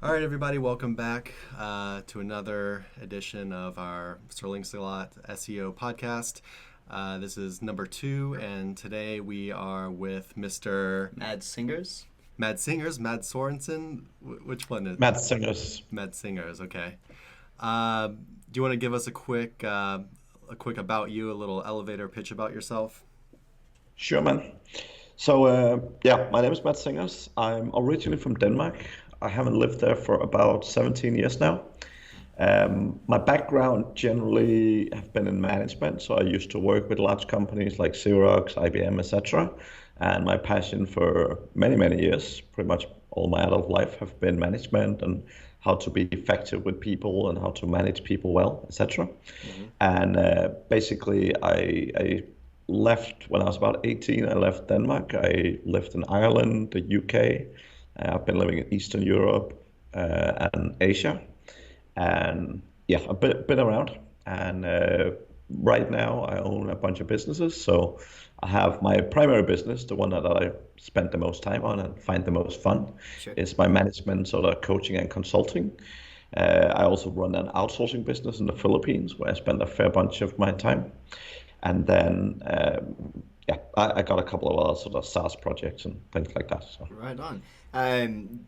All right, everybody, welcome back to another edition of our SirLinksalot SEO Podcast. This is number 2, and today we are with Mr. Mad Singers. Mad Sorensen. Which one is Matt Singers. Mad Singers? Okay. Do you want to give us a quick about you, a little elevator pitch about yourself? Sure, man. So, my name is Matt Singers. I'm originally from Denmark. I haven't lived there for about 17 years now. My background generally have been in management, so I used to work with large companies like Xerox, IBM, etc. And my passion for many, many years, pretty much all my adult life, have been management and how to be effective with people and how to manage people well, etc. Mm-hmm. And basically, I left when I was about 18. I left Denmark. I lived in Ireland, the UK. I've been living in Eastern Europe and Asia, and I've been around. And right now, I own a bunch of businesses. So I have my primary business, the one that I spend the most time on and find the most fun, is my management, sort of coaching and consulting. I also run an outsourcing business in the Philippines, where I spend a fair bunch of my time. And then I got a couple of other sort of SaaS projects and things like that. So. Right on.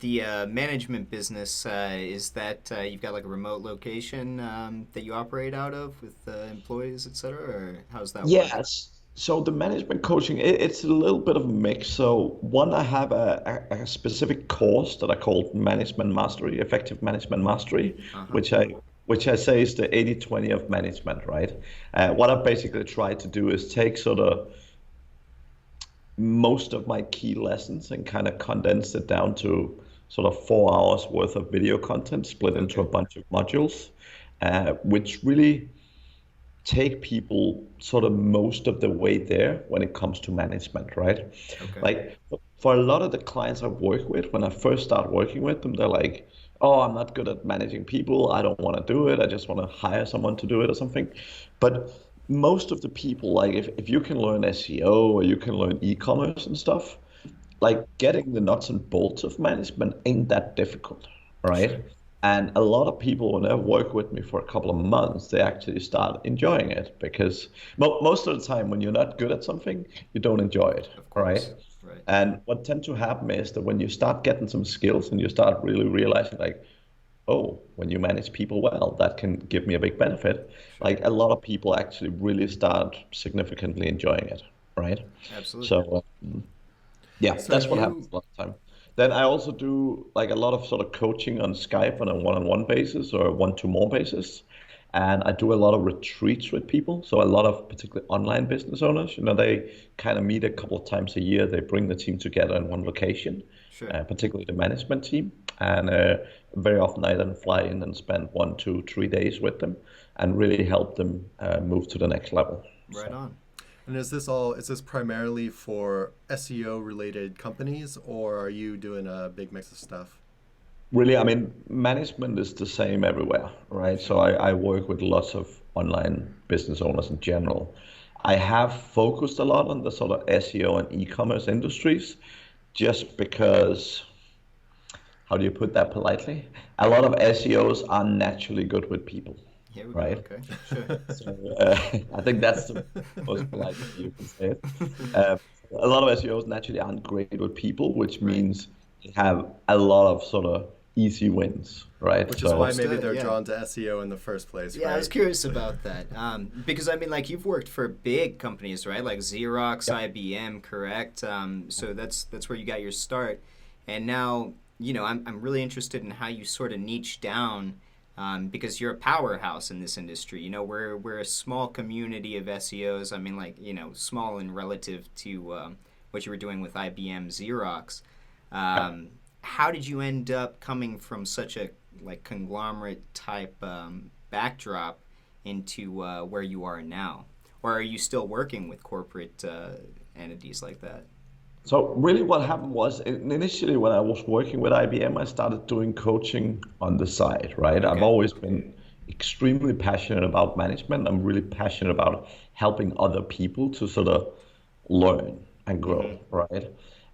The management business, is that you've got like a remote location that you operate out of with employees, et cetera, or how's that work? Yes. So the management coaching, it's a little bit of a mix. So one, I have a specific course that I call Management Mastery, Effective Management Mastery, which I say is the 80-20 of management, right? What I basically try to do is take sort of most of my key lessons and kind of condense it down to sort of 4 hours worth of video content split into a bunch of modules, which really take people sort of most of the way there when it comes to management, right? Okay. Like for a lot of the clients I work with, when I first start working with them, they're like, oh, I'm not good at managing people. I don't want to do it. I just want to hire someone to do it or something. But most of the people, like if you can learn SEO or you can learn e-commerce and stuff, like getting the nuts and bolts of management ain't that difficult, right? Sure. And a lot of people, when they work with me for a couple of months, they actually start enjoying it, because most of the time when you're not good at something, you don't enjoy it, right? And what tends to happen is that when you start getting some skills and you start really realizing like, oh, when you manage people well, that can give me a big benefit. Sure. Like a lot of people actually really start significantly enjoying it, right? Absolutely. So, that's what happens a lot of time. Then I also do like a lot of sort of coaching on Skype on a one-on-one basis or a one-to-more basis. And I do a lot of retreats with people. So a lot of particularly online business owners, they kind of meet a couple of times a year. They bring the team together in one location, sure. Particularly the management team. And very often I then fly in and spend 1, 2, 3 days with them and really help them move to the next level. Right on. And is this primarily for SEO related companies, or are you doing a big mix of stuff? Really, I mean, management is the same everywhere, right? So I work with lots of online business owners in general. I have focused a lot on the sort of SEO and e-commerce industries, just because, how do you put that politely? A lot of SEOs are naturally good with people. Here we right? Go. Okay, sure. So I think that's the most polite way you can say it. A lot of SEOs naturally aren't great with people, which means they have a lot of sort of easy wins, right? Which is why maybe they're drawn to SEO in the first place, Yeah, right? I was curious about that. Because, I mean, like, you've worked for big companies, right? Like Xerox, IBM, correct? So that's where you got your start. And now, I'm really interested in how you sort of niche down, because you're a powerhouse in this industry. We're a small community of SEOs. I mean, like, small in relative to what you were doing with IBM, Xerox. How did you end up coming from such a conglomerate type backdrop into where you are now? Or are you still working with corporate entities like that? So really what happened was, initially when I was working with IBM, I started doing coaching on the side, right? Okay. I've always been extremely passionate about management. I'm really passionate about helping other people to sort of learn and grow, right?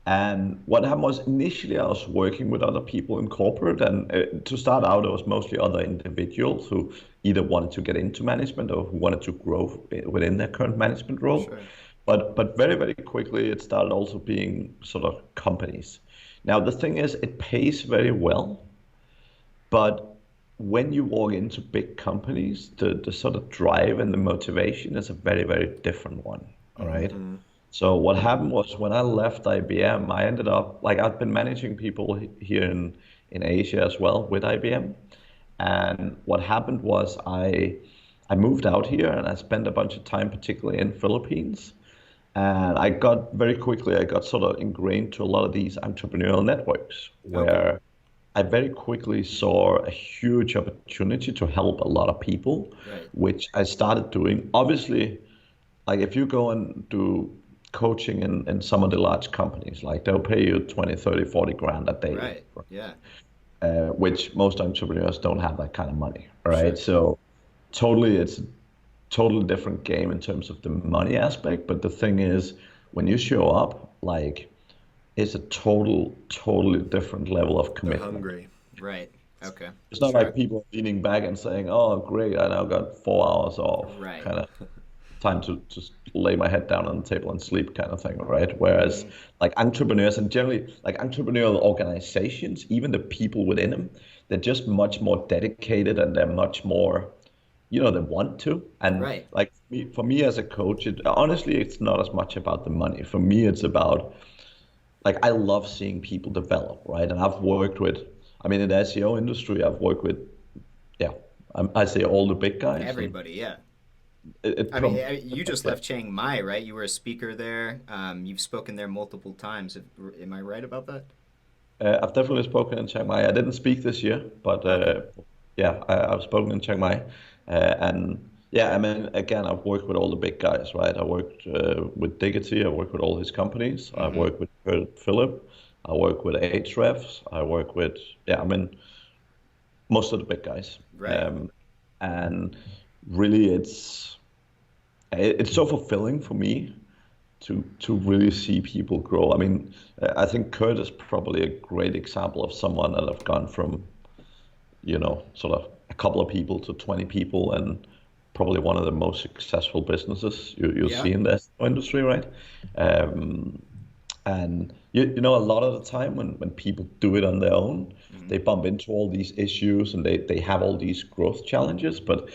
And what happened was initially I was working with other people in corporate, and to start out, it was mostly other individuals who either wanted to get into management or who wanted to grow within their current management role. Sure. But very, very quickly, it started also being sort of companies. Now, the thing is, it pays very well, but when you walk into big companies, the sort of drive and the motivation is a very, very different one. All right. Mm-hmm. So what happened was when I left IBM, I ended up like I've been managing people here in Asia as well with IBM. And what happened was I moved out here and I spent a bunch of time, particularly in Philippines. And I got very quickly, I got sort of ingrained to a lot of these entrepreneurial networks where I very quickly saw a huge opportunity to help a lot of people, Right. which I started doing. Obviously, like if you go and do coaching in some of the large companies, like they'll pay you 20, 30, 40 grand a day, Right. Yeah. which most entrepreneurs don't have that kind of money, right? Sure. So it's a totally different game in terms of the money aspect. But the thing is, when you show up, like it's a totally different level of They're commitment. hungry. Right. Okay. It's not Sure. like people leaning back and saying, "Oh, great, I now got 4 hours off," Right. kind of time to just lay my head down on the table and sleep, kind of thing, right? Whereas like entrepreneurs and generally like entrepreneurial organizations, even the people within them, they're just much more dedicated and they're much more, they want to. And Right. like for me as a coach, honestly, it's not as much about the money. For me, it's about like I love seeing people develop, right? And I've worked with, I mean, in the SEO industry, I've worked with, yeah, I say all the big guys. Everybody. Yeah. It I mean, prob- you just left Chiang Mai, right? You were a speaker there. You've spoken there multiple times. Am I right about that? I've definitely spoken in Chiang Mai. I didn't speak this year, but yeah, I've spoken in Chiang Mai, and yeah, I mean, again, I've worked with all the big guys, right? I worked with Diggity. I worked with all his companies. I worked with Philip. I work with Ahrefs. I work with, yeah, I mean, most of the big guys. Right. And really, it's so fulfilling for me to really see people grow. I mean, I think Kurt is probably a great example of someone that have gone from, sort of a couple of people to 20 people, and probably one of the most successful businesses you'll Yeah. see in the SEO industry, right? And a lot of the time when people do it on their own, they bump into all these issues and they have all these growth challenges. But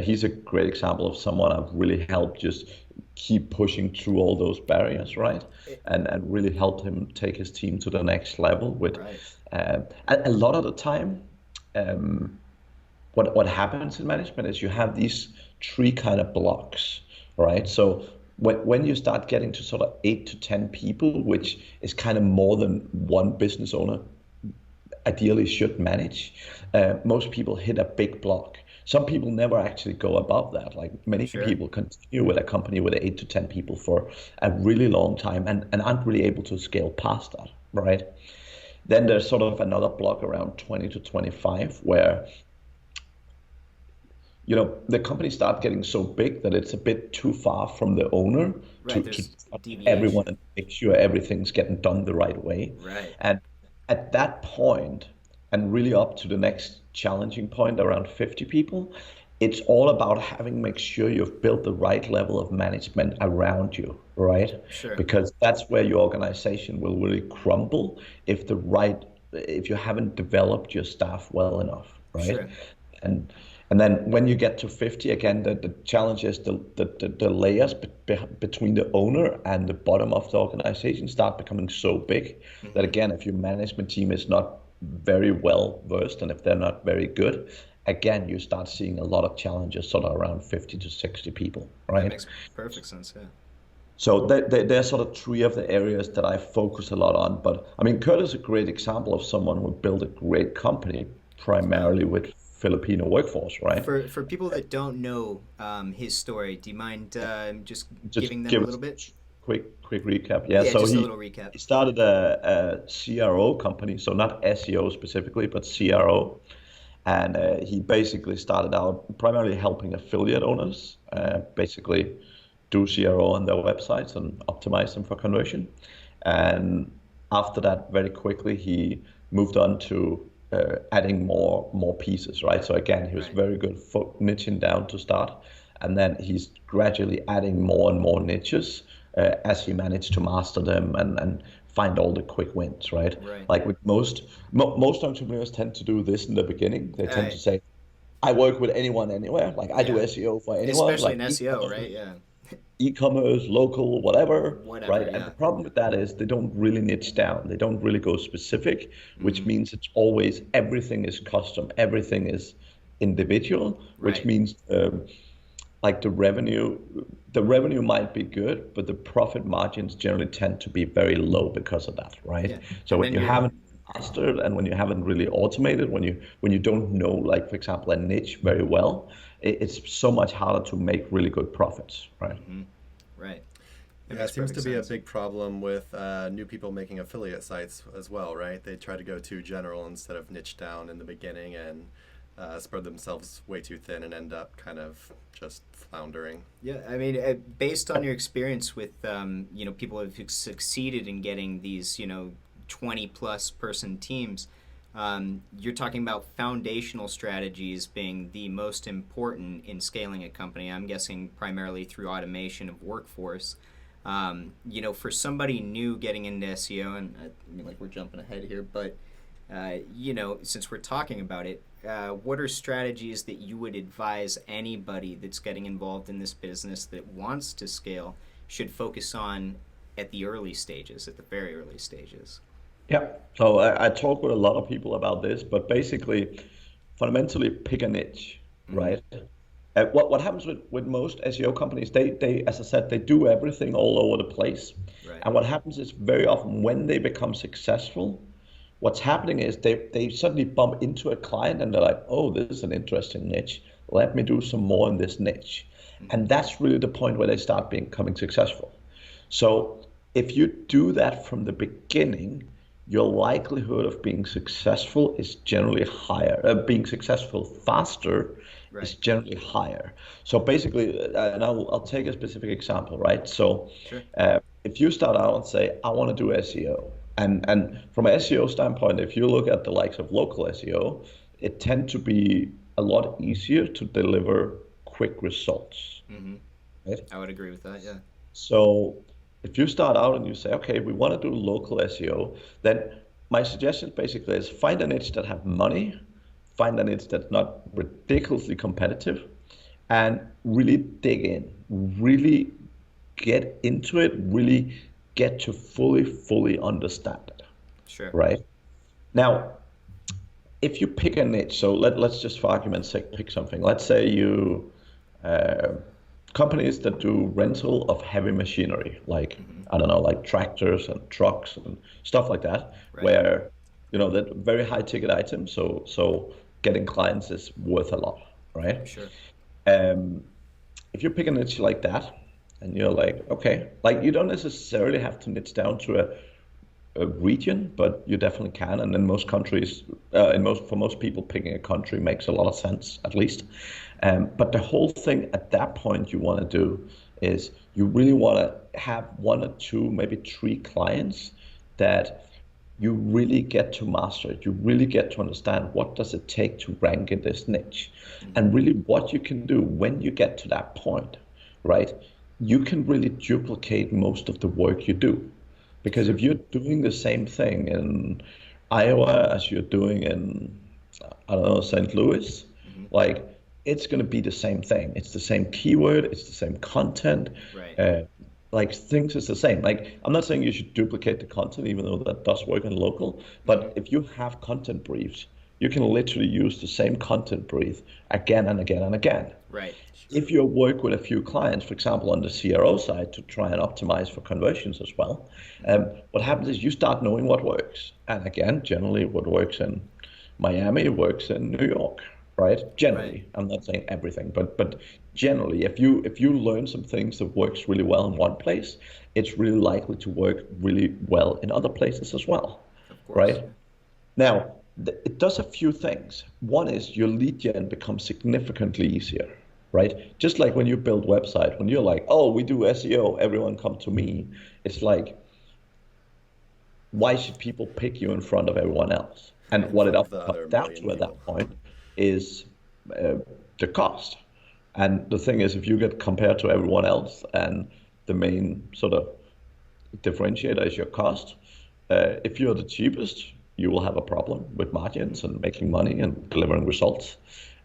he's a great example of someone I've really helped just keep pushing through all those barriers, right? And really helped him take his team to the next level with Right. a lot of the time. What happens in management is you have these three kind of blocks, right? So when you start getting to sort of 8 to 10 people, which is kind of more than one business owner ideally should manage, most people hit a big block. Some people never actually go above that. Like many Sure. people continue with a company with 8 to 10 people for a really long time and aren't really able to scale past that, right? Then there's sort of another block around 20 to 25 where the company start getting so big that it's a bit too far from the owner Right. to There's touch deviation. everyone and make sure everything's getting done the right way. Right. And at that point, and really up to the next challenging point around 50 people, it's all about make sure you've built the right level of management around you, right? Sure. Because that's where your organization will really crumble if you haven't developed your staff well enough, right? Sure. And then when you get to 50, again, the challenge is the layers between the owner and the bottom of the organization start becoming so big that, again, if your management team is not very well versed and if they're not very good, again, you start seeing a lot of challenges sort of around 50 to 60 people, right? That makes perfect sense. Yeah. So there's sort of three of the areas that I focus a lot on. But I mean, Kurt is a great example of someone who built a great company primarily with Filipino workforce, right? For people that don't know his story, do you mind just giving them give a us little bit? quick recap. Yeah, Yeah, so just a he little recap. started a CRO company, so not SEO specifically, but CRO. And he basically started out primarily helping affiliate owners basically do CRO on their websites and optimize them for conversion. And after that, very quickly, he moved on to adding more pieces, right? So again, he was very good for niching down to start, and then he's gradually adding more and more niches as he managed to master them and find all the quick wins, right? Like with most entrepreneurs tend to do this in the beginning. They tend to say, I work with anyone, anywhere. Like I do SEO for anyone. Especially like in SEO, right? Yeah. E-commerce, local, whatever, right? Yeah. And the problem with that is they don't really niche down. They don't really go specific, which means it's always everything is custom, everything is individual, which means like the revenue might be good, but the profit margins generally tend to be very low because of that, right? So when you haven't mastered and when you haven't really automated, when you don't know, like for example, a niche very well, it's so much harder to make really good profits, right? Right. Yeah, it seems to be a big problem with new people making affiliate sites as well, right? They try to go too general instead of niche down in the beginning and spread themselves way too thin and end up kind of just floundering. Yeah, I mean, based on your experience with, people who've succeeded in getting these, 20 plus person teams, you're talking about foundational strategies being the most important in scaling a company. I'm guessing primarily through automation of workforce. For somebody new getting into SEO, and I mean, like we're jumping ahead here, but since we're talking about it, what are strategies that you would advise anybody that's getting involved in this business that wants to scale should focus on at the early stages, at the very early stages? Yeah, so I talk with a lot of people about this, but basically, fundamentally, pick a niche, right? What happens with most SEO companies, they, as I said, they do everything all over the place. And what happens is very often when they become successful, what's happening is they suddenly bump into a client and they're like, oh, this is an interesting niche. Let me do some more in this niche. And that's really the point where they start becoming successful. So if you do that from the beginning, your likelihood of being successful is generally higher. Being successful faster is generally higher. So basically, and I'll take a specific example, right? So if you start out and say, I want to do SEO, and from an SEO standpoint, if you look at the likes of local SEO, it tends to be a lot easier to deliver quick results. Right? I would agree with that, yeah. So if you start out and you say, okay, we want to do local SEO, then my suggestion basically is find a niche that have money, find a niche that's not ridiculously competitive, and really dig in, really get into it, really get to fully understand it. Sure. Right? Now, if you pick a niche, so let's just for argument's sake pick something. Let's say you companies that do rental of heavy machinery, like I don't know, like tractors and trucks and stuff like that, where that very high ticket items. So getting clients is worth a lot, right? Sure. If you pick a niche like that, and you're like, okay, like you don't necessarily have to niche down to a region, but you definitely can. And in most countries, for most people, picking a country makes a lot of sense, at least. But the whole thing at that point you want to do is you really want to have 1 or 2, maybe 3 clients that you really get to master it. You really get to understand what does it take to rank in this niche, and really what you can do when you get to that point, right? You can really duplicate most of the work you do. Because if you're doing the same thing in Iowa as you're doing in, I don't know, St. Louis, like it's going to be the same thing. It's the same keyword, it's the same content. Like things is the same. Like I'm not saying you should duplicate the content, even though that does work in local, but if you have content briefs, you can literally use the same content brief again and again and again. Right. If you work with a few clients, for example, on the CRO side to try and optimize for conversions as well, what happens is you start knowing what works. And again, generally what works in Miami works in New York, right? Generally, I'm not saying everything, but generally, if you learn some things that works really well in one place, it's really likely to work really well in other places as well, right? Now, it does a few things. One is your lead gen becomes significantly easier. Right? Just like when you build website, when you're like, oh, we do SEO, everyone come to me. It's like, why should people pick you in front of everyone else? And In what it front of often the comes other down million to at people. that point is the cost. And the thing is, if you get compared to everyone else and the main sort of differentiator is your cost, if you're the cheapest, you will have a problem with margins and making money and delivering results.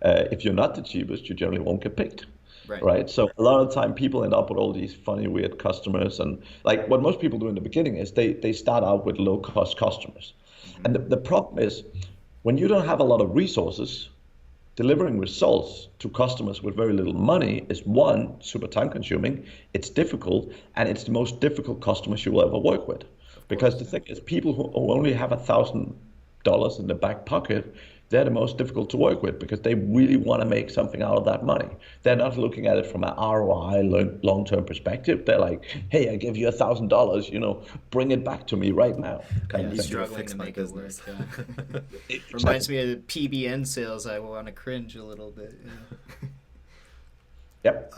If you're not the cheapest, you generally won't get picked. Right. So a lot of the time people end up with all these funny, weird customers. And like what most people do in the beginning is they start out with low cost customers. And the problem is when you don't have a lot of resources, delivering results to customers with very little money is one, super time consuming, it's difficult, and it's the most difficult customers you will ever work with. Because the thing is, people who only have $1,000 in the back pocket, they're the most difficult to work with because they really want to make something out of that money. They're not looking at it from an ROI long-term perspective. They're like, hey, I give you $1,000, bring it back to me right now. And he's to struggling fix to my make business. it work. Yeah. Exactly. Reminds me of PBN sales. I want to cringe a little bit. Yep.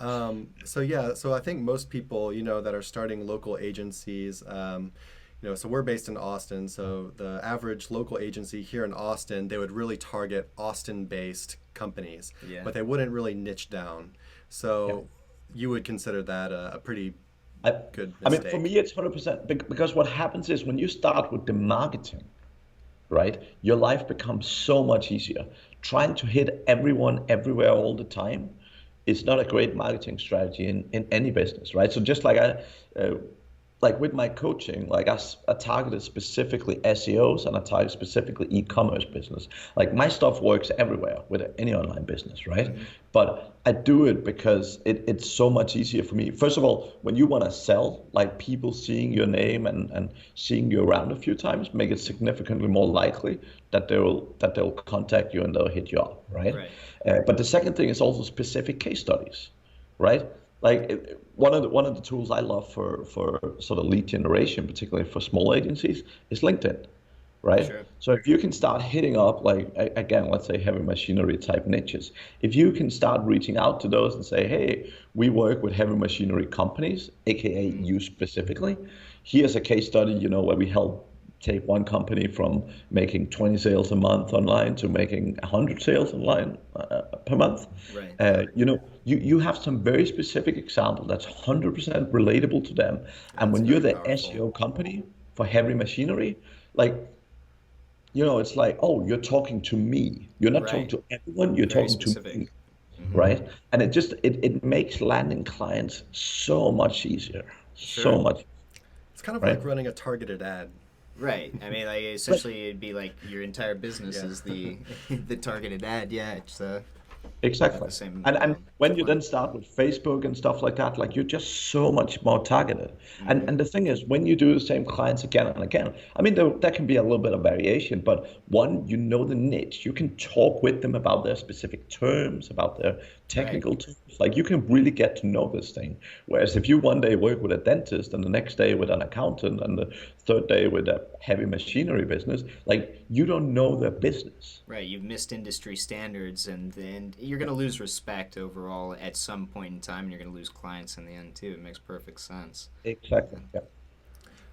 So I think most people, that are starting local agencies, so we're based in Austin. So the average local agency here in Austin, they would really target Austin-based companies, but they wouldn't really niche down. So you would consider that a pretty good mistake. I mean, for me, it's 100% because what happens is when you start with the marketing, right, your life becomes so much easier. Trying to hit everyone everywhere all the time is not a great marketing strategy in any business, right? So just like like with my coaching, like I targeted specifically SEOs and I targeted specifically e-commerce business. Like my stuff works everywhere with any online business, right? Mm-hmm. But I do it because it's so much easier for me. First of all, when you want to sell, like people seeing your name and seeing you around a few times make it significantly more likely that they'll contact you and they'll hit you up, right? But the second thing is also specific case studies, right? Like one of the tools I love for sort of lead generation, particularly for small agencies, is LinkedIn, right? Sure. So if you can start hitting up, like again, let's say heavy machinery type niches, if you can start reaching out to those and say, hey, we work with heavy machinery companies, aka you specifically. Here's a case study, where we help take one company from making 20 sales a month online to making 100 sales online per month. Right. You have some very specific example that's 100% relatable to them. And when you're the SEO company for heavy machinery, like, it's like, oh, you're talking to me. You're not talking to everyone. You're very talking specific. To me. Mm-hmm. Right. And it makes landing clients so much easier. Sure. So much. It's kind of like running a targeted ad. Right. I mean, like essentially, it'd be like your entire business is the targeted ad. Yeah. It's exactly. And when you then start with Facebook and stuff like that, like you're just so much more targeted. Mm-hmm. And the thing is, when you do the same clients again and again, I mean, there can be a little bit of variation, but one, the niche, you can talk with them about their specific terms, about their technical terms. Like you can really get to know this thing. Whereas if you one day work with a dentist and the next day with an accountant and the third day with a heavy machinery business, like you don't know their business. Right. You've missed industry standards and you're going to lose respect overall at some point in time, and you're going to lose clients in the end too. It makes perfect sense. Exactly. Yeah.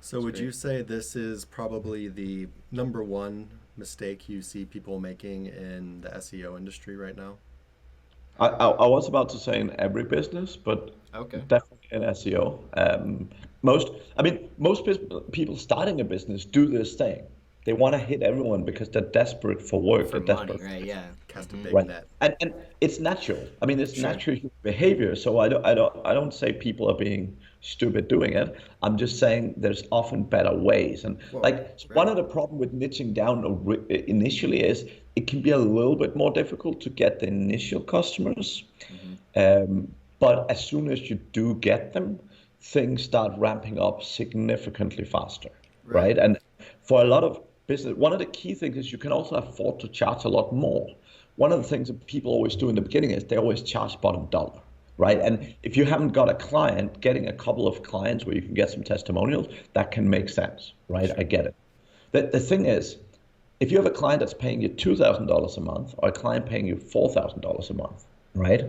So would you say this is probably the number one mistake you see people making in the SEO industry right now? I was about to say in every business, but definitely in SEO. Most people starting a business do this thing. They want to hit everyone because they're desperate for work. For money, right? Yeah. Cast a big net. And it's natural. I mean, it's natural human behavior. So I don't say people are being stupid doing it. I'm just saying there's often better ways. And one of the problem with niching down initially is it can be a little bit more difficult to get the initial customers. Mm-hmm. But as soon as you do get them, things start ramping up significantly faster, right? And for a lot of business, one of the key things is you can also afford to charge a lot more. One of the things that people always do in the beginning is they always charge bottom dollar, right? And if you haven't got a client, getting a couple of clients where you can get some testimonials, that can make sense, right? Sure. I get it. The thing is, if you have a client that's paying you $2,000 a month or a client paying you $4,000 a month, right?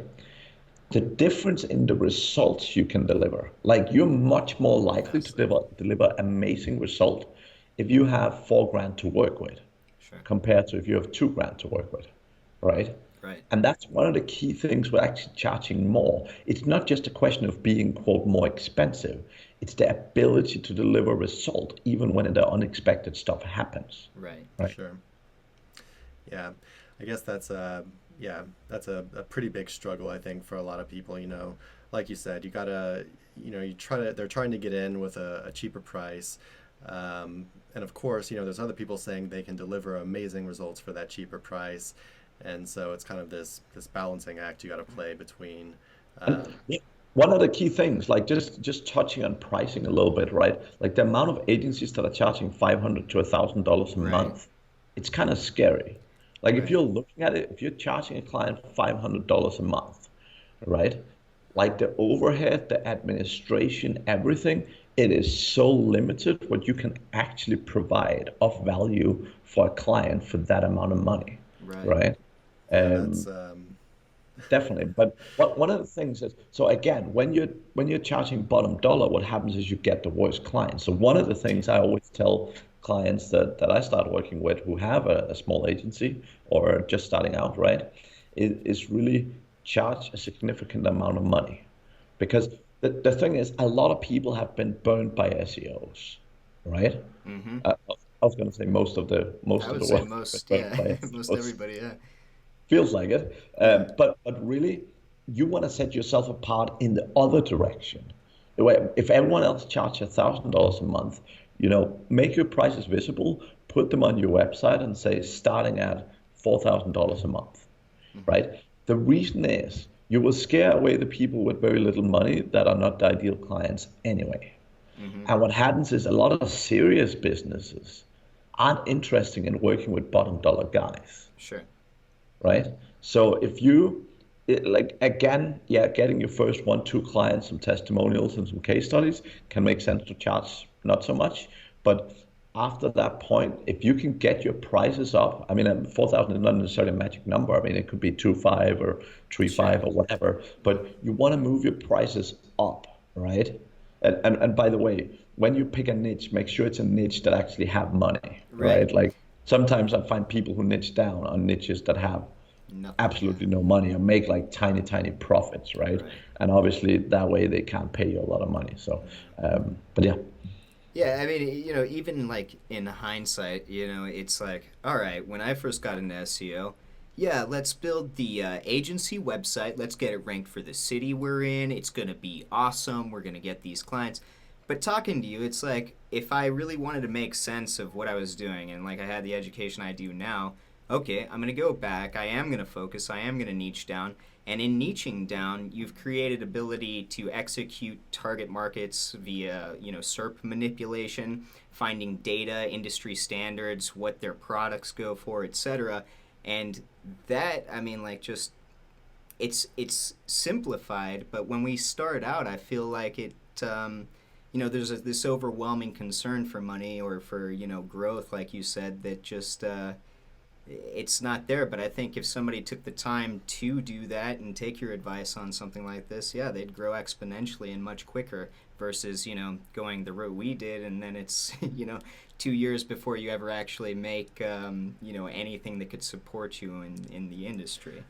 The difference in the results you can deliver, like you're much more likely to deliver amazing result if you have 4 grand to work with Sure. compared to if you have 2 grand to work with, right? Right. And that's one of the key things we're actually charging more. It's not just a question of being, quote, more expensive. It's the ability to deliver result even when the unexpected stuff happens. Right. Right. Sure. Yeah, I guess that's a pretty big struggle, I think, for a lot of people. Like you said, you gotta, they're trying to get in with a cheaper price. And of course, there's other people saying they can deliver amazing results for that cheaper price. And so it's kind of this balancing act you got to play between. Yeah, one of the key things, like just touching on pricing a little bit, right? Like the amount of agencies that are charging $500 to $1,000 a Right. month, it's kind of scary. Like if Right. you're looking at it, if you're charging a client $500 a month, right? Like the overhead, the administration, everything, it is so limited what you can actually provide of value for a client for that amount of money, Right. right? Yeah, Um, that's Definitely, but one of the things is, so again, when you're charging bottom dollar, what happens is you get the worst clients. So one of the things I always tell clients that I start working with who have a small agency or just starting out, right, is really charge a significant amount of money, because the thing is, a lot of people have been burned by SEOs, right? Mm-hmm. I was going to say most of the I would world say have most, been burned by yeah, most SEOs. everybody, yeah. Feels like it. Yeah. But really, you want to set yourself apart in the other direction. If everyone else charges $1,000 a month, make your prices visible, put them on your website and say starting at $4,000 a month, right? The reason is you will scare away the people with very little money that are not the ideal clients anyway. Mm-hmm. And what happens is a lot of serious businesses aren't interested in working with bottom dollar guys, Sure. right? So if getting your first 1, 2 clients, some testimonials and some case studies can make sense to charge not so much. But after that point, if you can get your prices up, 4,000 is not necessarily a magic number. I mean, it could be 2.5 or 3.5 or whatever, but you want to move your prices up, right? And by the way, when you pick a niche, make sure it's a niche that actually have money, right? Like sometimes I find people who niche down on niches that have Nothing. absolutely no money and make like tiny profits, right? And obviously that way they can't pay you a lot of money. So, but yeah. Yeah, I mean, even like in hindsight, it's like, all right, when I first got into SEO, yeah, let's build the agency website. Let's get it ranked for the city we're in. It's going to be awesome. We're going to get these clients. But talking to you, it's like if I really wanted to make sense of what I was doing and like I had the education I do now, okay, I'm going to go back. I am going to focus. I am going to niche down. And in niching down, you've created ability to execute target markets via, SERP manipulation, finding data, industry standards, what their products go for, etc. And that, it's simplified. But when we start out, I feel like it, there's this overwhelming concern for money or for, growth, like you said, that just it's not there. But I think if somebody took the time to do that and take your advice on something like this, yeah, they'd grow exponentially and much quicker versus, going the route we did. And then it's, 2 years before you ever actually make, anything that could support you in the industry.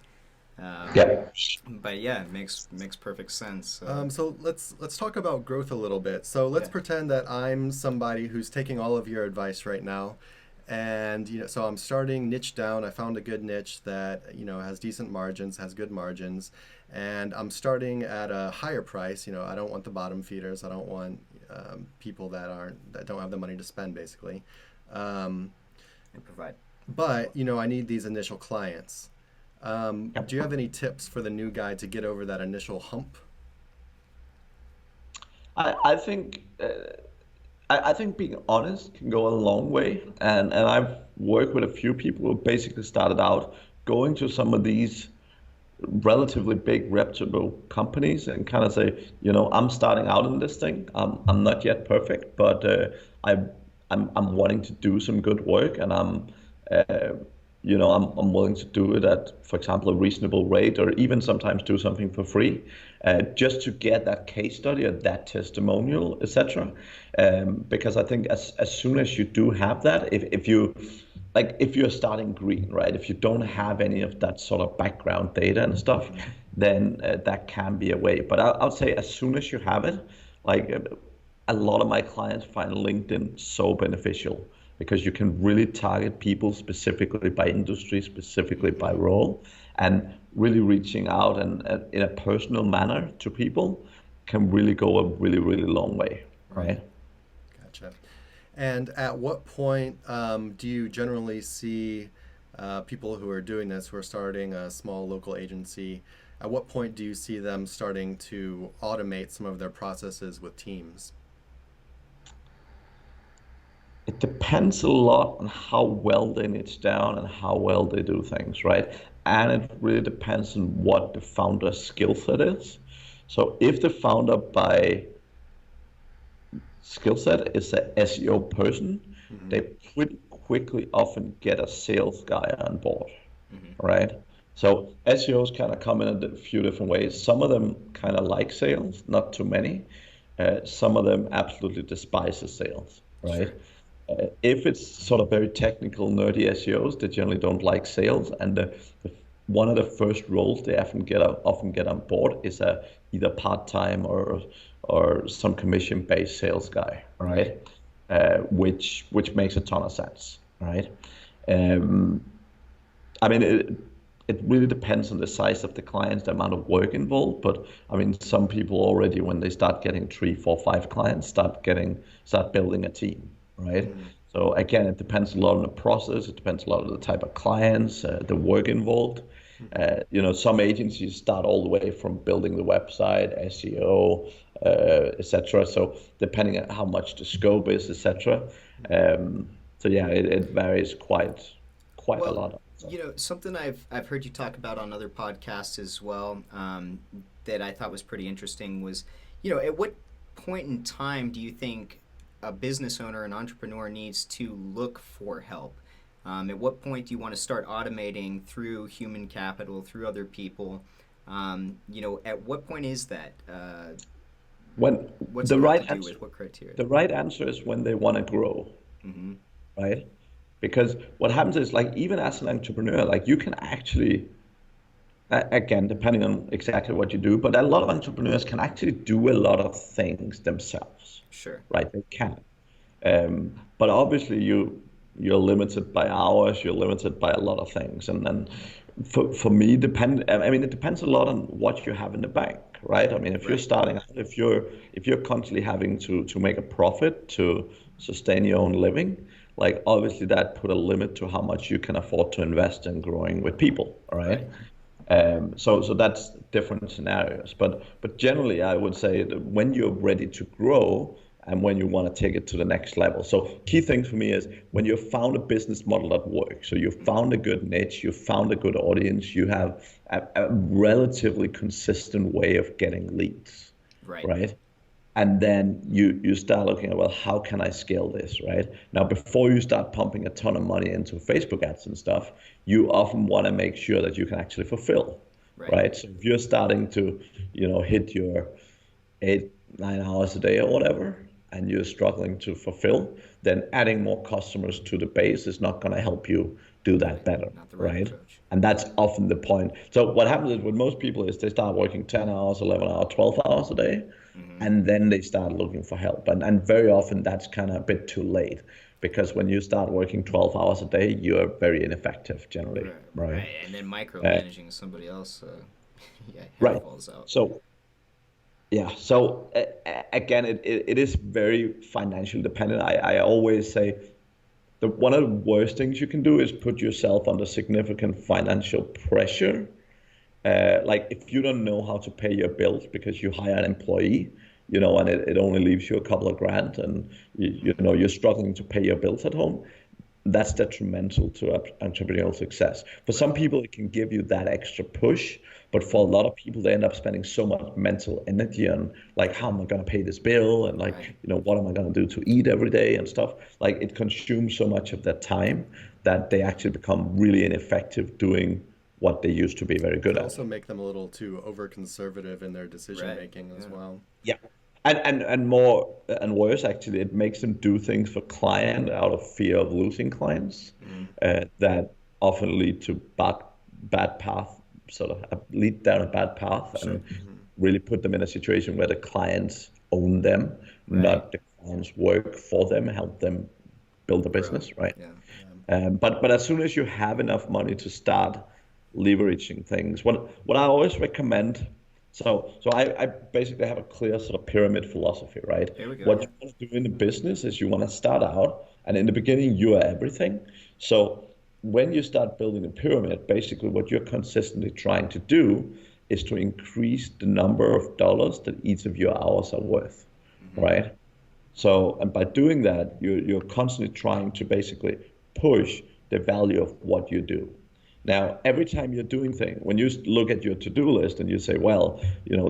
But yeah, it makes perfect sense. So let's talk about growth a little bit. So let's pretend that I'm somebody who's taking all of your advice right now. And so I'm starting niche down. I found a good niche that has decent margins, has good margins, and I'm starting at a higher price. I don't want the bottom feeders. I don't want people that don't have the money to spend, basically. And provide. But I need these initial clients. Do you have any tips for the new guy to get over that initial hump? I think. I think being honest can go a long way, and I've worked with a few people who basically started out going to some of these relatively big reputable companies and kind of say, I'm starting out in this thing. I'm not yet perfect, but I'm wanting to do some good work, and I'm I'm willing to do it at, for example, a reasonable rate, or even sometimes do something for free, just to get that case study or that testimonial, etc. Because I think as soon as you do have that, if you're starting green, right? If you don't have any of that sort of background data and stuff, then that can be a way. But I would say as soon as you have it, like a lot of my clients find LinkedIn so beneficial, because you can really target people specifically by industry, specifically by role, and really reaching out and in a personal manner to people can really go a really, really long way, right? Gotcha. And at what point do you generally see people who are doing this, who are starting a small local agency, at what point do you see them starting to automate some of their processes with teams? It depends a lot on how well they niche down and how well they do things, right? And it really depends on what the founder's skill set is. So if the founder by skill set is an SEO person, they pretty quickly often get a sales guy on board, right? So SEOs kind of come in a few different ways. Some of them kind of like sales, not too many. Some of them absolutely despise sales, right? Sure. If it's sort of very technical, nerdy SEOs, they generally don't like sales, and one of the first roles they often get on board is either part-time or some commission-based sales guy, right? Which makes a ton of sense, right? I mean, it really depends on the size of the clients, the amount of work involved. But I mean, some people already, when they start getting 3, 4, 5 clients, start building a team, right? So again, it depends a lot on the process. It depends a lot on the type of clients, the work involved. Some agencies start all the way from building the website, SEO, etc. So depending on how much the scope is, etc. So yeah, it varies quite a lot. Something I've heard you talk about on other podcasts as well, that I thought was pretty interesting was, at what point in time do you think a business owner, an entrepreneur, needs to look for help? At what point do you want to start automating through human capital, through other people? At what point is that? What's the it right have to do answer, with what criteria? The right answer is when they want to grow, right? Because what happens is, like, even as an entrepreneur, like, you can actually, again, depending on exactly what you do, but a lot of entrepreneurs can actually do a lot of things themselves. Sure. Right, they can. But obviously you're limited by hours, you're limited by a lot of things. And then for me, it depends a lot on what you have in the bank, right? I mean, if you're starting out, if you're constantly having to make a profit to sustain your own living, like, obviously that put a limit to how much you can afford to invest in growing with people, all right? So that's different scenarios. But generally, I would say that when you're ready to grow and when you want to take it to the next level. So key thing for me is when you've found a business model that works. So you've found a good niche, you've found a good audience, you have a relatively consistent way of getting leads, right? And then you start looking at, well, how can I scale this, right? Now, before you start pumping a ton of money into Facebook ads and stuff, you often want to make sure that you can actually fulfill, right? So if you're starting to, hit your 8-9 hours a day or whatever, and you're struggling to fulfill, then adding more customers to the base is not going to help you do that better, right? And that's often the point. So what happens is with most people is they start working 10 hours, 11 hours, 12 hours a day, and then they start looking for help. And very often that's kind of a bit too late, because when you start working 12 hours a day, you're very ineffective generally, right? And then micromanaging somebody else, falls out. So again, it is very financially dependent. I always say one of the worst things you can do is put yourself under significant financial pressure. Like, if you don't know how to pay your bills because you hire an employee, and it only leaves you a couple of grand, and you're struggling to pay your bills at home, that's detrimental to entrepreneurial success. For some people, it can give you that extra push, but for a lot of people, they end up spending so much mental energy on, like, how am I going to pay this bill, and like, what am I going to do to eat every day and stuff. Like, it consumes so much of their time that they actually become really ineffective doing what they used to be very good It at. also make them a little too over conservative in their decision making as well. Yeah. And more and worse, actually, it makes them do things for client out of fear of losing clients that often lead to bad path, sort of lead down a bad path, and really put them in a situation where the clients own them, not the clients work for them, help them build a business, right? But as soon as you have enough money to start leveraging things, what I always recommend. So I basically have a clear sort of pyramid philosophy, right? What you want to do in the business is you want to start out, and in the beginning you are everything. So when you start building a pyramid, basically what you're consistently trying to do is to increase the number of dollars that each of your hours are worth, right? So, and by doing that, you're constantly trying to basically push the value of what you do. Now, every time you're doing things, when you look at your to-do list and you say, well,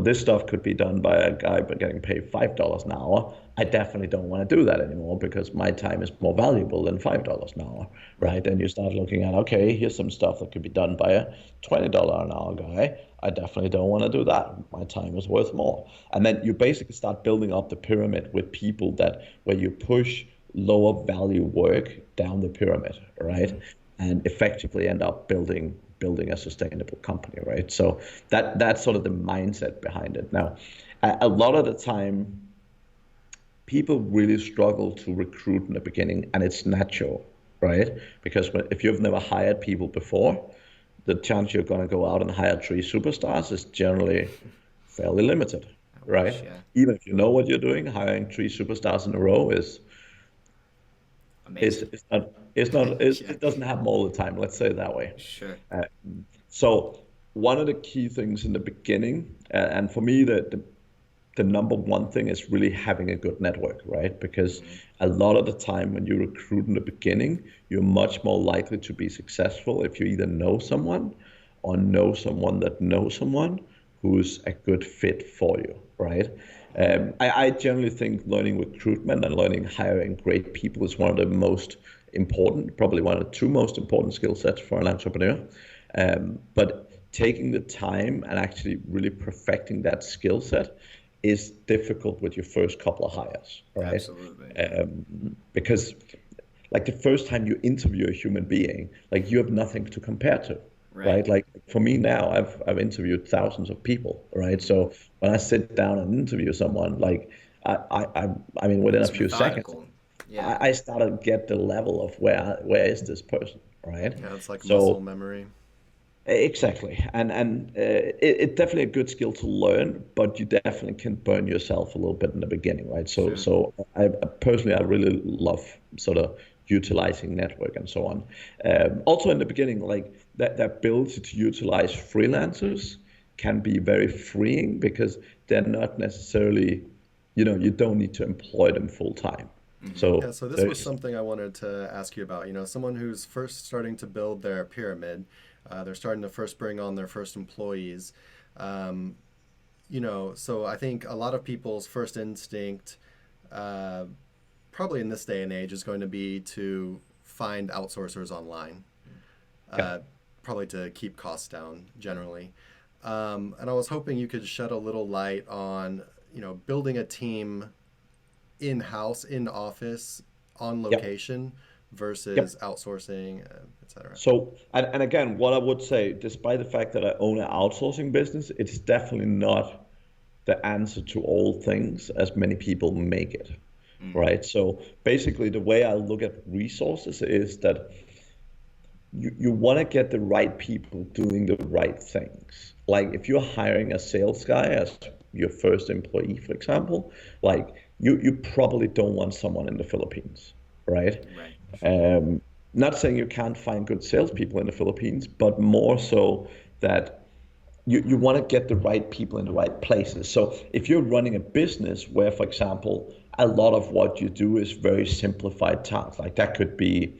this stuff could be done by a guy but getting paid $5 an hour, I definitely don't want to do that anymore because my time is more valuable than $5 an hour, right? And you start looking at, okay, here's some stuff that could be done by a $20 an hour guy. I definitely don't want to do that. My time is worth more. And then you basically start building up the pyramid with people where you push lower value work down the pyramid, right? And effectively end up building a sustainable company, right? So that's sort of the mindset behind it. Now, a lot of the time, people really struggle to recruit in the beginning, and it's natural, right? Because if you've never hired people before, the chance you're going to go out and hire 3 superstars is generally fairly limited, right? Even if you know what you're doing, hiring 3 superstars in a row is amazing. It doesn't happen all the time. Let's say it that way. Sure. So one of the key things in the beginning, and for me, the number one thing is really having a good network, right? Because a lot of the time when you recruit in the beginning, you're much more likely to be successful if you either know someone or know someone that knows someone who's a good fit for you, right? I generally think learning recruitment and learning hiring great people is one of the most important, probably one of the 2 most important skill sets for an entrepreneur. But taking the time and actually really perfecting that skill set is difficult with your first couple of hires, right? Absolutely. Because like the first time you interview a human being, like you have nothing to compare to. Right. Like for me now, I've interviewed thousands of people, right? So when I sit down and interview someone, like I mean, within a few seconds, I start to get the level of where is this person, right? Yeah, it's like muscle memory. Exactly, and it's definitely a good skill to learn, but you definitely can burn yourself a little bit in the beginning, right? So I personally, I really love sort of utilizing network and so on. Also in the beginning, like that ability to utilize freelancers can be very freeing because they're not necessarily, you don't need to employ them full time. So this was something I wanted to ask you about. Someone who's first starting to build their pyramid, they're starting to first bring on their first employees. So I think a lot of people's first instinct, probably in this day and age, is going to be to find outsourcers online, probably to keep costs down generally. And I was hoping you could shed a little light on, building a team in-house, in office, on location versus outsourcing, et cetera. So, and again, what I would say, despite the fact that I own an outsourcing business, it's definitely not the answer to all things as many people make it, right? So basically the way I look at resources is that you want to get the right people doing the right things. Like if you're hiring a sales guy as your first employee, for example, like you probably don't want someone in the Philippines, right? Not saying you can't find good salespeople in the Philippines, but more so that you want to get the right people in the right places. So if you're running a business where, for example, a lot of what you do is very simplified tasks, like that could be,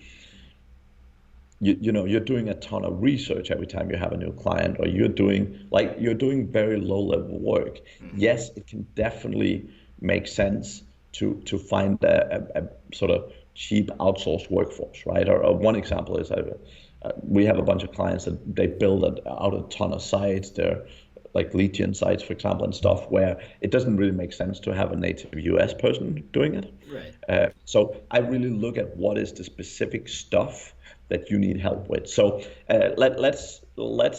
you're doing a ton of research every time you have a new client, or you're doing very low level work. Yes, it can definitely make sense to find a sort of cheap outsourced workforce, right? Or one example is we have a bunch of clients that they build out a ton of sites. They're like lead gen sites, for example, and stuff where it doesn't really make sense to have a native US person doing it. Right. So I really look at what is the specific stuff that you need help with. So let's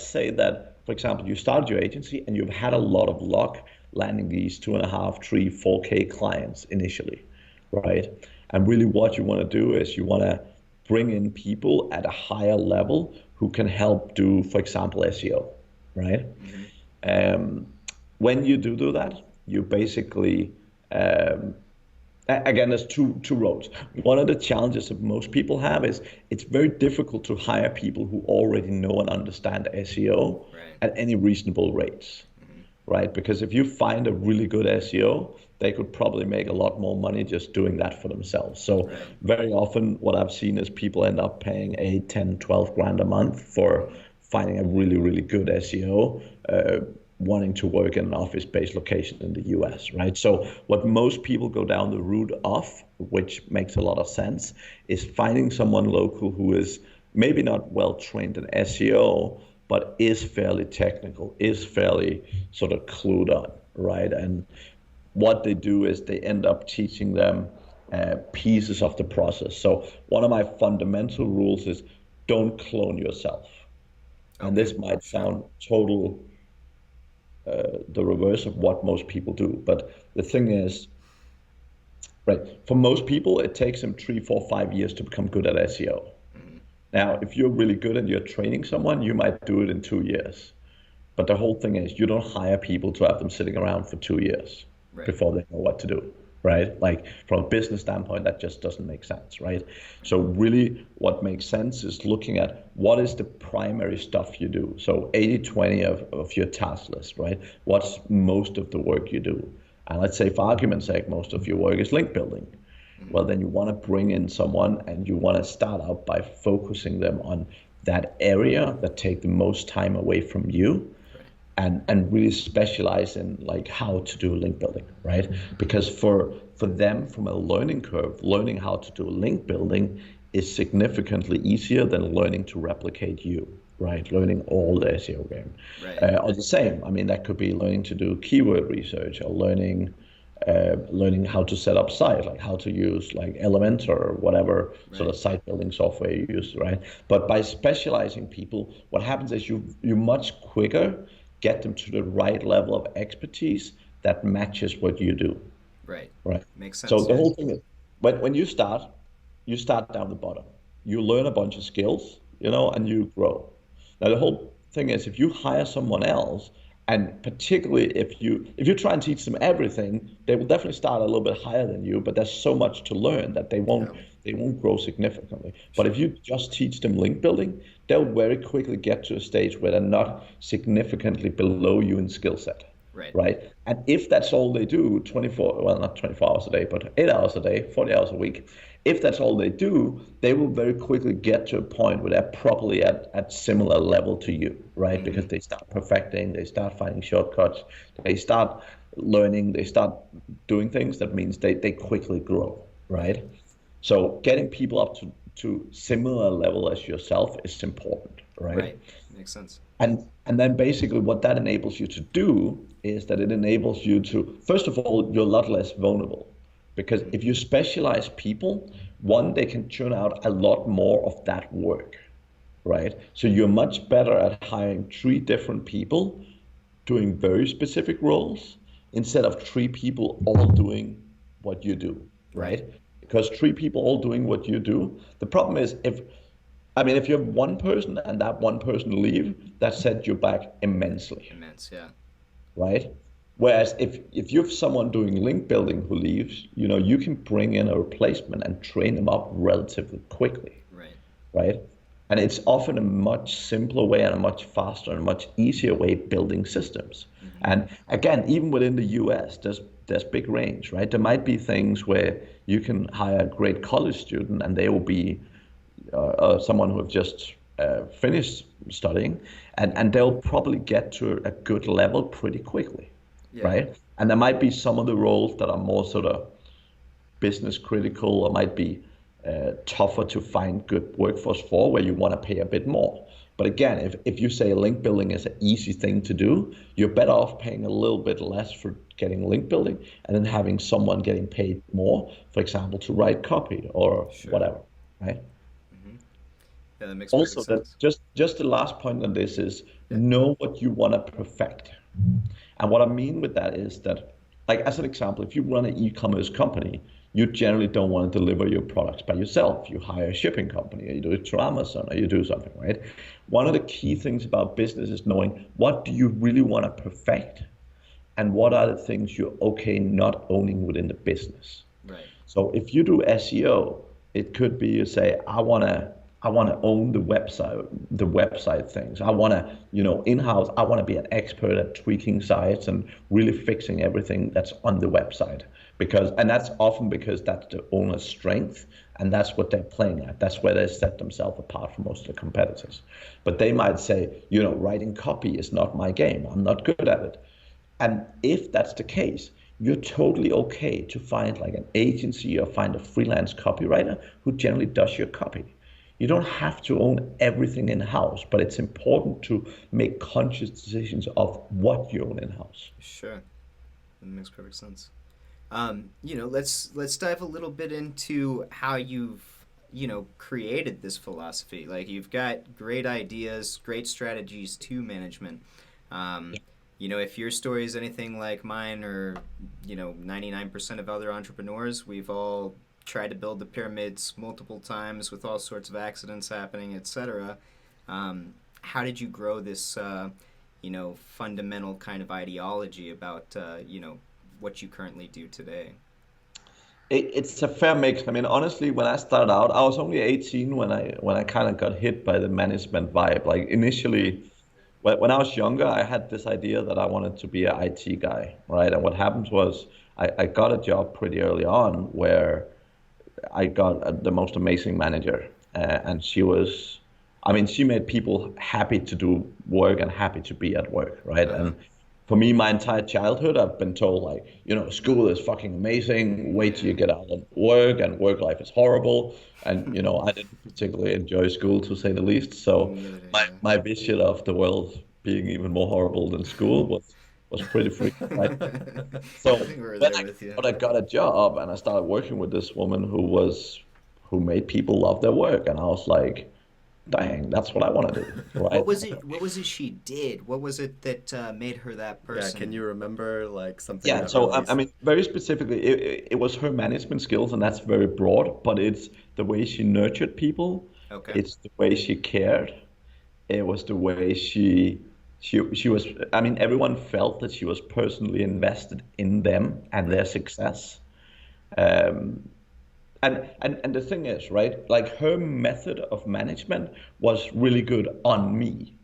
say that, for example, you started your agency and you've had a lot of luck landing these 2.5, 3, 4K clients initially, right? And really what you want to do is you want to bring in people at a higher level who can help do, for example, SEO, right? When you do that, you basically, again, there's two roads. One of the challenges that most people have is it's very difficult to hire people who already know and understand SEO at any reasonable rates, right? Because if you find a really good SEO, they could probably make a lot more money just doing that for themselves. So very often what I've seen is people end up paying 8, 10, 12 grand a month for finding a really, really good SEO, wanting to work in an office-based location in the US, right? So what most people go down the route of, which makes a lot of sense, is finding someone local who is maybe not well trained in SEO, but is fairly technical, is fairly sort of clued on, right? And what they do is they end up teaching them pieces of the process. So one of my fundamental rules is don't clone yourself. And this might sound total the reverse of what most people do. But the thing is, right, for most people, it takes them 3, 4, 5 years to become good at SEO. Now, if you're really good and you're training someone, you might do it in 2 years. But the whole thing is you don't hire people to have them sitting around for 2 years before they know what to do, right? Like from a business standpoint, that just doesn't make sense, right? So really what makes sense is looking at what is the primary stuff you do. So 80-20 of your task list, right? What's most of the work you do? And let's say for argument's sake, most of your work is link building. Well, then you want to bring in someone and you want to start out by focusing them on that area that take the most time away from you. And really specialize in like how to do link building, right? Because for them, from a learning curve, learning how to do link building is significantly easier than learning to replicate you, right? Learning all the SEO game. Or the same, I mean, that could be learning to do keyword research or learning how to set up site, like how to use like Elementor or whatever sort of site building software you use, right? But by specializing people, what happens is you much quicker get them to the right level of expertise that matches what you do. Right. Makes sense. So the whole thing is, when you start down the bottom. You learn a bunch of skills, and you grow. Now the whole thing is, if you hire someone else, and particularly if you try and teach them everything, they will definitely start a little bit higher than you, but there's so much to learn that they won't grow significantly. But if you just teach them link building, they'll very quickly get to a stage where they're not significantly below you in skill set. Right. And if that's all they do not 24 hours a day, but 8 hours a day, 40 hours a week, if that's all they do, they will very quickly get to a point where they're probably at similar level to you, right? Because they start perfecting, they start finding shortcuts, they start learning, they start doing things. That means they quickly grow, right? So getting people up to similar level as yourself is important, right? Right, makes sense. And then basically what that enables you to do is that it enables you to, first of all, you're a lot less vulnerable. Because if you specialize people, one, they can churn out a lot more of that work, right? So you're much better at hiring 3 different people doing very specific roles instead of 3 people all doing what you do, right? Because 3 people all doing what you do, the problem is if you have one person and that one person leave, that sets you back immensely. Right? Whereas if you have someone doing link building who leaves, you can bring in a replacement and train them up relatively quickly. Right? And it's often a much simpler way and a much faster and much easier way building systems. And again, even within the US, there's big range, right? There might be things where you can hire a great college student and they will be someone who have just finished studying, and they'll probably get to a good level pretty quickly, right? And there might be some of the roles that are more sort of business critical, or might be tougher to find good workforce for, where you want to pay a bit more. But again, if you say link building is an easy thing to do, you're better off paying a little bit less for getting link building and then having someone getting paid more, for example, to write copy or whatever, right? Yeah, that makes Also, perfect sense. just the last point on this is know what you want to perfect. And what I mean with that is that, like as an example, if you run an e-commerce company, you generally don't want to deliver your products by yourself. You hire a shipping company, or you do it through Amazon, or you do something, right? One of the key things about business is knowing what do you really want to perfect, and what are the things you're okay not owning within the business. Right. So if you do SEO, it could be you say, I wanna own the website things. I wanna, in-house, I wanna be an expert at tweaking sites and really fixing everything that's on the website. And that's often because that's the owner's strength, and that's what they're playing at. That's where they set themselves apart from most of the competitors. But they might say, writing copy is not my game. I'm not good at it. And if that's the case, you're totally okay to find like an agency or find a freelance copywriter who generally does your copy. You don't have to own everything in-house, but it's important to make conscious decisions of what you own in-house. Sure, that makes perfect sense. Let's dive a little bit into how you've created this philosophy. Like, you've got great ideas, great strategies to management. If your story is anything like mine, or 99% of other entrepreneurs, we've all tried to build the pyramids multiple times with all sorts of accidents happening, etc. How did you grow this fundamental kind of ideology about what you currently do today? It's a fair mix. I mean, honestly, when I started out, I was only 18 when I kind of got hit by the management vibe. Like, initially, when I was younger, I had this idea that I wanted to be an IT guy, right? And what happened was I got a job pretty early on where I got the most amazing manager, and she made people happy to do work and happy to be at work, right? And for me, my entire childhood, I've been told, like, school is fucking amazing. Wait till you get out of work, and work life is horrible. And, I didn't particularly enjoy school, to say the least. So my vision of the world being even more horrible than school was pretty freaky. Right? So I got a job, and I started working with this woman who made people love their work. And I was like, dang, that's what I want to do. Right? What was it she did? What was it that made her that person? Yeah, can you remember like something? Yeah, so I mean, very specifically, it was her management skills, and that's very broad, but it's the way she nurtured people. Okay. It's the way she cared. It was the way she was, I mean, everyone felt that she was personally invested in them and their success. And the thing is, right, like, her method of management was really good on me,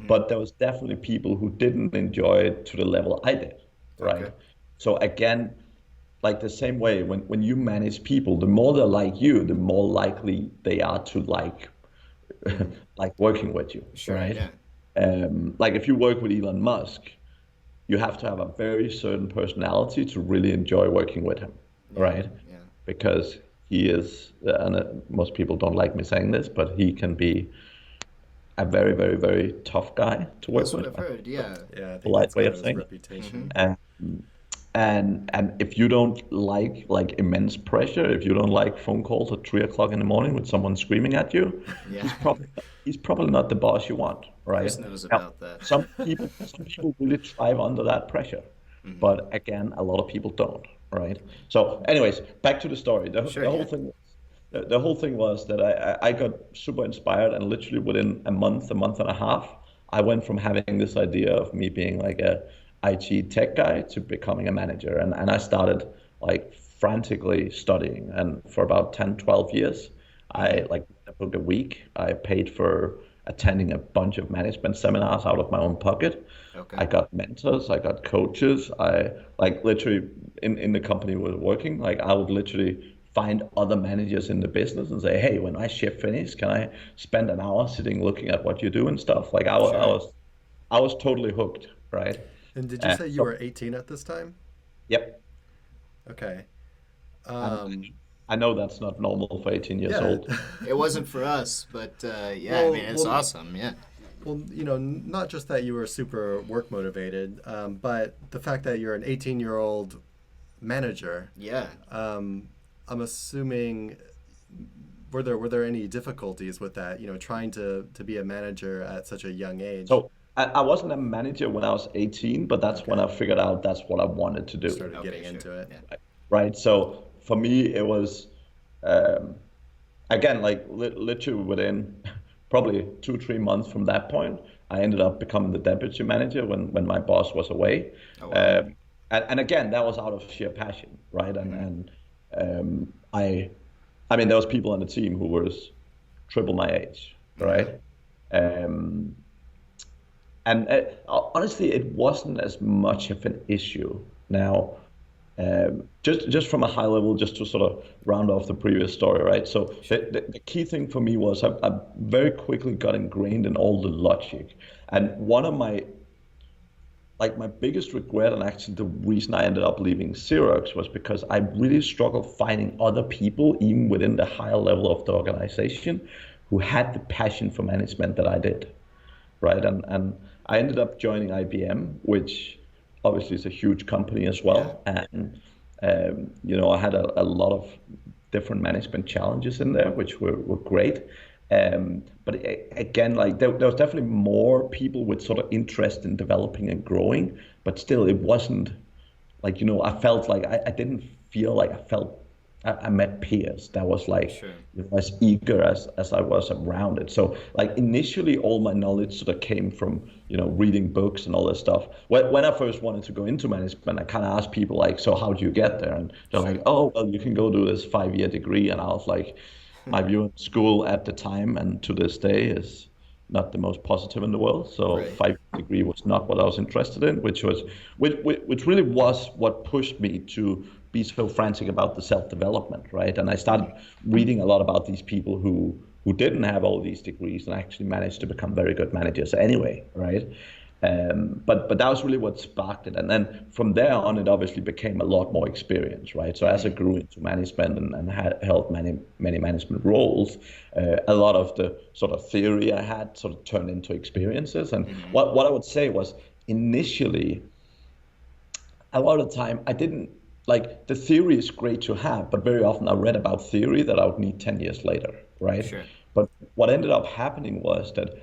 but there was definitely people who didn't enjoy it to the level I did, right? Okay. So again, like the same way, when you manage people, the more they're like you, the more likely they are to like working with you, sure, right? Yeah. Like, if you work with Elon Musk, you have to have a very certain personality to really enjoy working with him, right? Yeah. Because he is, and most people don't like me saying this, but he can be a very, very, very tough guy to work with. That's what I've heard, yeah. Yeah, I think Polite that's way kind of of saying. his reputation. And if you don't like immense pressure, if you don't like phone calls at 3 o'clock in the morning with someone screaming at you, Yeah. he's probably not the boss you want, right? Chris knows about that. Some people really thrive under that pressure, but again, a lot of people don't, right? So, anyways, back to the story. The whole thing was that I got super inspired, and literally within a month and a half, I went from having this idea of me being like a IT tech guy to becoming a manager, and I started like frantically studying, and for about 10-12 years I booked a week. I paid for attending a bunch of management seminars out of my own pocket. Okay. I got mentors, I got coaches. I literally in the company we were working, like, I would literally find other managers in the business and say, hey, when my shift finishes, can I spend an hour sitting looking at what you do and stuff? Like, I was totally hooked, right? And did you say you were 18 at this time? Yep. Okay. I know that's not normal for 18 years Yeah. old. It wasn't for us, but yeah, I Well, mean, it's well, awesome. Yeah. Well, not just that you were super work motivated, but the fact that you're an 18-year-old manager. Yeah. I'm assuming were there any difficulties with that? Trying to be a manager at such a young age. So I wasn't a manager when I was 18, but that's when I figured out that's what I wanted to do. Started Okay, getting sure. into it. Yeah. Right. So for me, it was, um, again, like literally within probably 2, 3 months from that point, I ended up becoming the deputy manager when my boss was away. Oh, wow. And again, that was out of sheer passion, right? I mean, there was people on the team who was triple my age, right? Um, and honestly, it wasn't as much of an issue. Now, just from a high level, just to sort of round off the previous story, right? So the key thing for me was I very quickly got ingrained in all the logic. And one of my biggest regret, and actually the reason I ended up leaving Xerox, was because I really struggled finding other people, even within the higher level of the organization, who had the passion for management that I did, right? And I ended up joining IBM, which obviously is a huge company as well. And I had a lot of different management challenges in there, which were great. But again, like there was definitely more people with sort of interest in developing and growing, but still it wasn't like, I felt like I didn't feel like I met peers that was like, Sure. as eager as I was around it. So like initially all my knowledge sort of came from, reading books and all this stuff. When I first wanted to go into management, I kind of asked people like, so how do you get there? And they're like, oh, well, you can go do this 5-year degree. And I was like, my view on school at the time and to this day is not the most positive in the world. So Right. 5-year degree was not what I was interested in, which really was what pushed me to be so frantic about the self-development, right? And I started reading a lot about these people who didn't have all these degrees and actually managed to become very good managers anyway, right? But that was really what sparked it. And then from there on, it obviously became a lot more experience, right? So as I grew into management and held many management roles, a lot of the sort of theory I had sort of turned into experiences. And what I would say was initially, a lot of the time I didn't, like the theory is great to have, but very often I read about theory that I would need 10 years later, right? Sure. But what ended up happening was that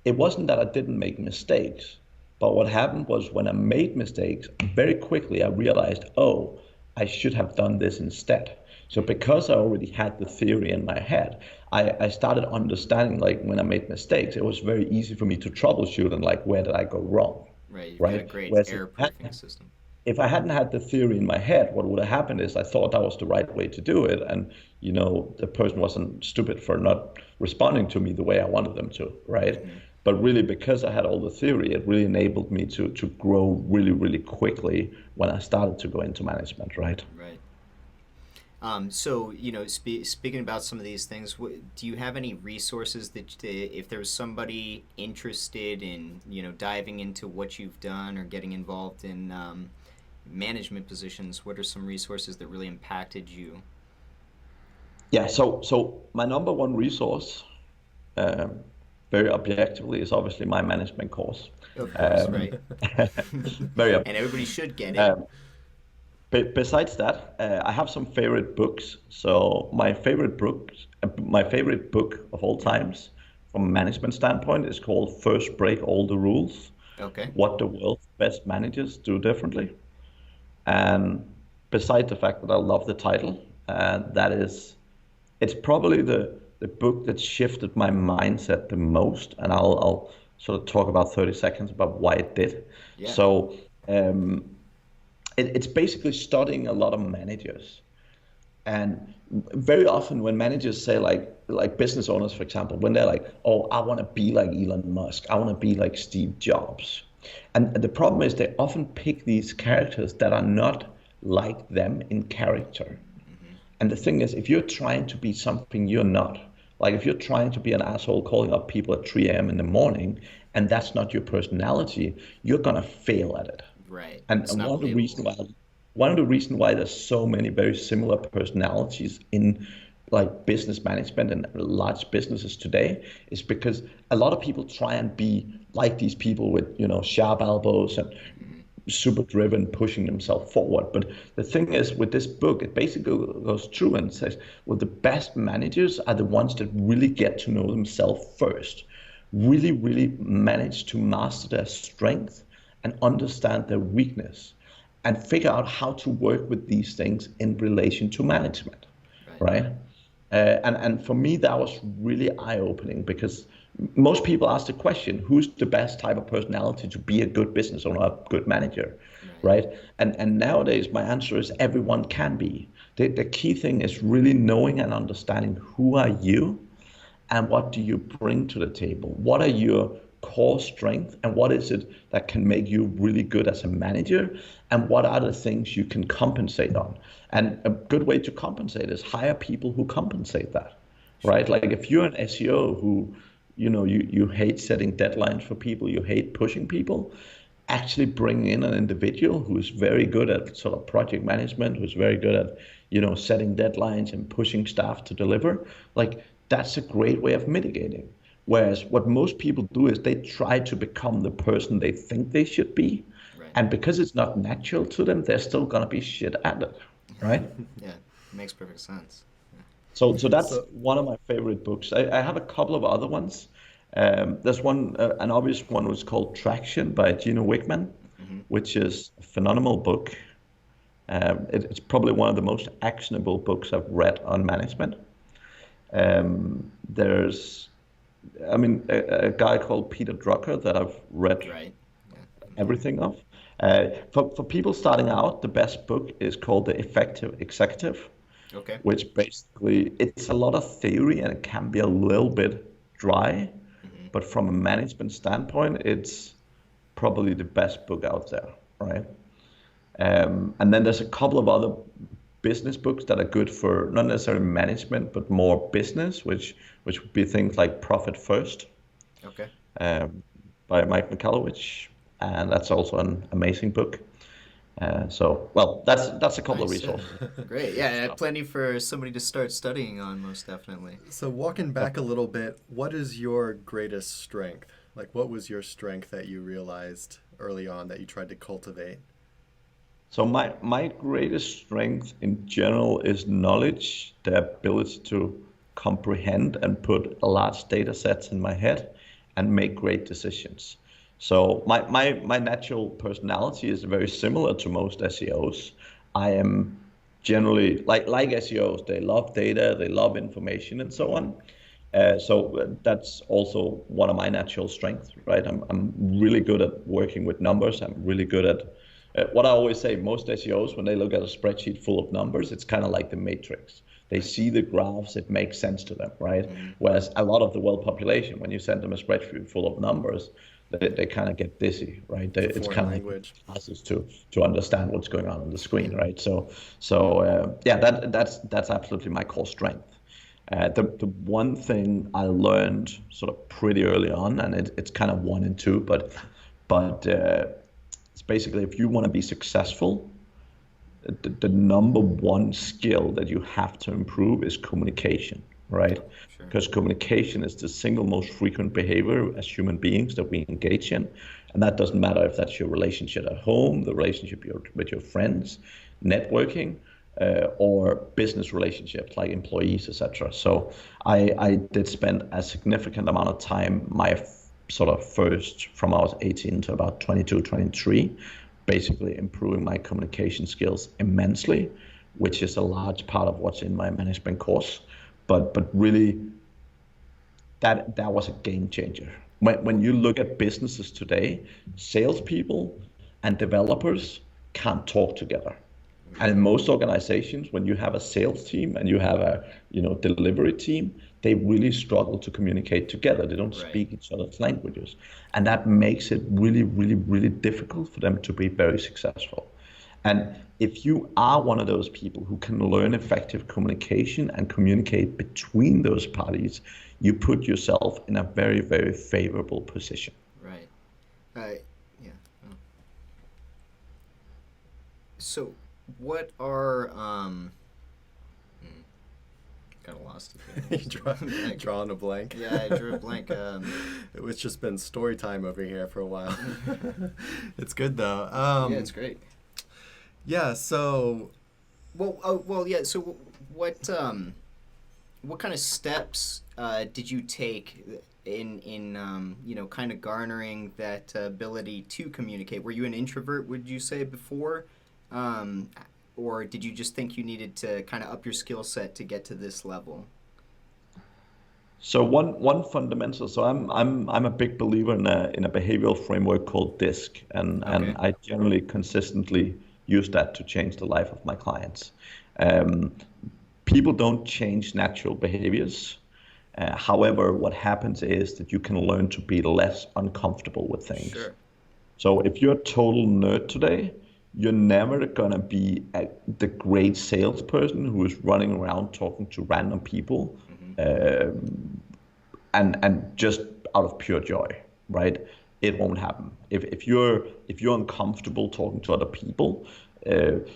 it wasn't that I didn't make mistakes, but what happened was when I made mistakes, very quickly I realized, oh, I should have done this instead. So because I already had the theory in my head, I started understanding, like when I made mistakes, it was very easy for me to troubleshoot and like, where did I go wrong? Right. You've Right. got a great Whereas error-proofing system. if I hadn't had the theory in my head, what would have happened is I thought that was the right way to do it. And, the person wasn't stupid for not responding to me the way I wanted them to, right? But really, because I had all the theory, it really enabled me to grow really, really quickly when I started to go into management, right? Right. So, speaking about some of these things, do you have any resources that if there was somebody interested in, diving into what you've done or getting involved in management positions, what are some resources that really impacted you? Yeah, so my number one resource, very objectively, is obviously my management course. Of course, right. Very And everybody should get it. Besides that, I have some favorite books. So my favorite book of all times, from a management standpoint, is called "First Break All the Rules: Okay. What the World's Best Managers Do Differently." And besides the fact that I love the title, it's probably the book that shifted my mindset the most. And I'll sort of talk about 30 seconds about why it did. Yeah. So. It's basically studying a lot of managers, and very often when managers say like business owners, for example, when they're like, oh, I want to be like Elon Musk, I want to be like Steve Jobs, and the problem is they often pick these characters that are not like them in character. And the thing is, if you're trying to be something you're not, like if you're trying to be an asshole calling up people at 3 a.m. in the morning, and that's not your personality, you're gonna fail at it. Right. And It's not one of the believable. one of the reasons why there's so many very similar personalities in like business management and large businesses today is because a lot of people try and be like these people with, sharp elbows and super driven, pushing themselves forward. But the thing is, with this book, it basically goes through and says, well, the best managers are the ones that really get to know themselves first, really, really manage to master their strength and understand their weakness and figure out how to work with these things in relation to management, right? And for me, that was really eye-opening because most people ask the question, who's the best type of personality to be a good business owner, a good manager, right? And nowadays, my answer is everyone can be. The key thing is really knowing and understanding who are you and what do you bring to the table? What are your core strengths and what is it that can make you really good as a manager? And what are the things you can compensate on? And a good way to compensate is hire people who compensate that, right? Like if you're an SEO who, you hate setting deadlines for people, you hate pushing people, actually bring in an individual who's very good at sort of project management, who's very good at, setting deadlines and pushing staff to deliver. Like that's a great way of mitigating. Whereas what most people do is they try to become the person they think they should be. Right. And because it's not natural to them, they're still going to be shit at it, right? Yeah, it makes perfect sense. Yeah. So that's one of my favorite books. I have a couple of other ones. There's one, an obvious one was called Traction by Gino Wickman, which is a phenomenal book. It's probably one of the most actionable books I've read on management. There's a guy called Peter Drucker that I've read everything of. For people starting out, the best book is called The Effective Executive, which basically, it's a lot of theory and it can be a little bit dry, but from a management standpoint, it's probably the best book out there, right? And then there's a couple of other business books that are good for not necessarily management, but more business, which would be things like Profit First, by Mike Michalowicz, and that's also an amazing book. That's a couple of resources. Great, yeah, plenty for somebody to start studying on, most definitely. So walking back a little bit, what is your greatest strength? Like, what was your strength that you realized early on that you tried to cultivate? So my greatest strength in general is knowledge, the ability to comprehend and put large data sets in my head and make great decisions. So my natural personality is very similar to most SEOs. I am generally, like SEOs, they love data, they love information and so on. So that's also one of my natural strengths, right? I'm really good at working with numbers. I'm really good at what I always say, most SEOs, when they look at a spreadsheet full of numbers, it's kind of like the matrix. They see the graphs, it makes sense to them, right? Whereas a lot of the world population, when you send them a spreadsheet full of numbers, they kind of get dizzy, right? It's kind of like classes to understand what's going on the screen, right? So that's absolutely my core strength. The one thing I learned sort of pretty early on, and it's kind of 1 and 2, but it's basically, if you want to be successful, the number one skill that you have to improve is communication, right? Sure. Because communication is the single most frequent behavior as human beings that we engage in. And that doesn't matter if that's your relationship at home, the relationship with your friends, networking, or business relationships like employees, etc. So I did spend a significant amount of time, my sort of first, from I was 18 to about 22, 23, basically improving my communication skills immensely, which is a large part of what's in my management course. But really, that was a game changer. When you look at businesses today, salespeople and developers can't talk together. And in most organizations, when you have a sales team and you have a delivery team, they really struggle to communicate together. They don't speak each other's languages. And that makes it really, really, really difficult for them to be very successful. And if you are one of those people who can learn effective communication and communicate between those parties, you put yourself in a very, very favorable position. Right. Yeah. Oh. So what are kind of lost it. You drawing a blank. Yeah, I drew a blank. It was just been story time over here for a while. It's good though. Yeah, it's great. Yeah. So. Yeah. So what kind of steps did you take in kind of garnering that ability to communicate? Were you an introvert, would you say, before, or did you just think you needed to kind of up your skill set to get to this level? So one fundamental. So I'm a big believer in a behavioral framework called DISC, and I generally consistently use that to change the life of my clients. People don't change natural behaviors. However, what happens is that you can learn to be less uncomfortable with things. Sure. So if you're a total nerd today, you're never gonna be the great salesperson who is running around talking to random people, and just out of pure joy, right? It won't happen. If you're uncomfortable talking to other people,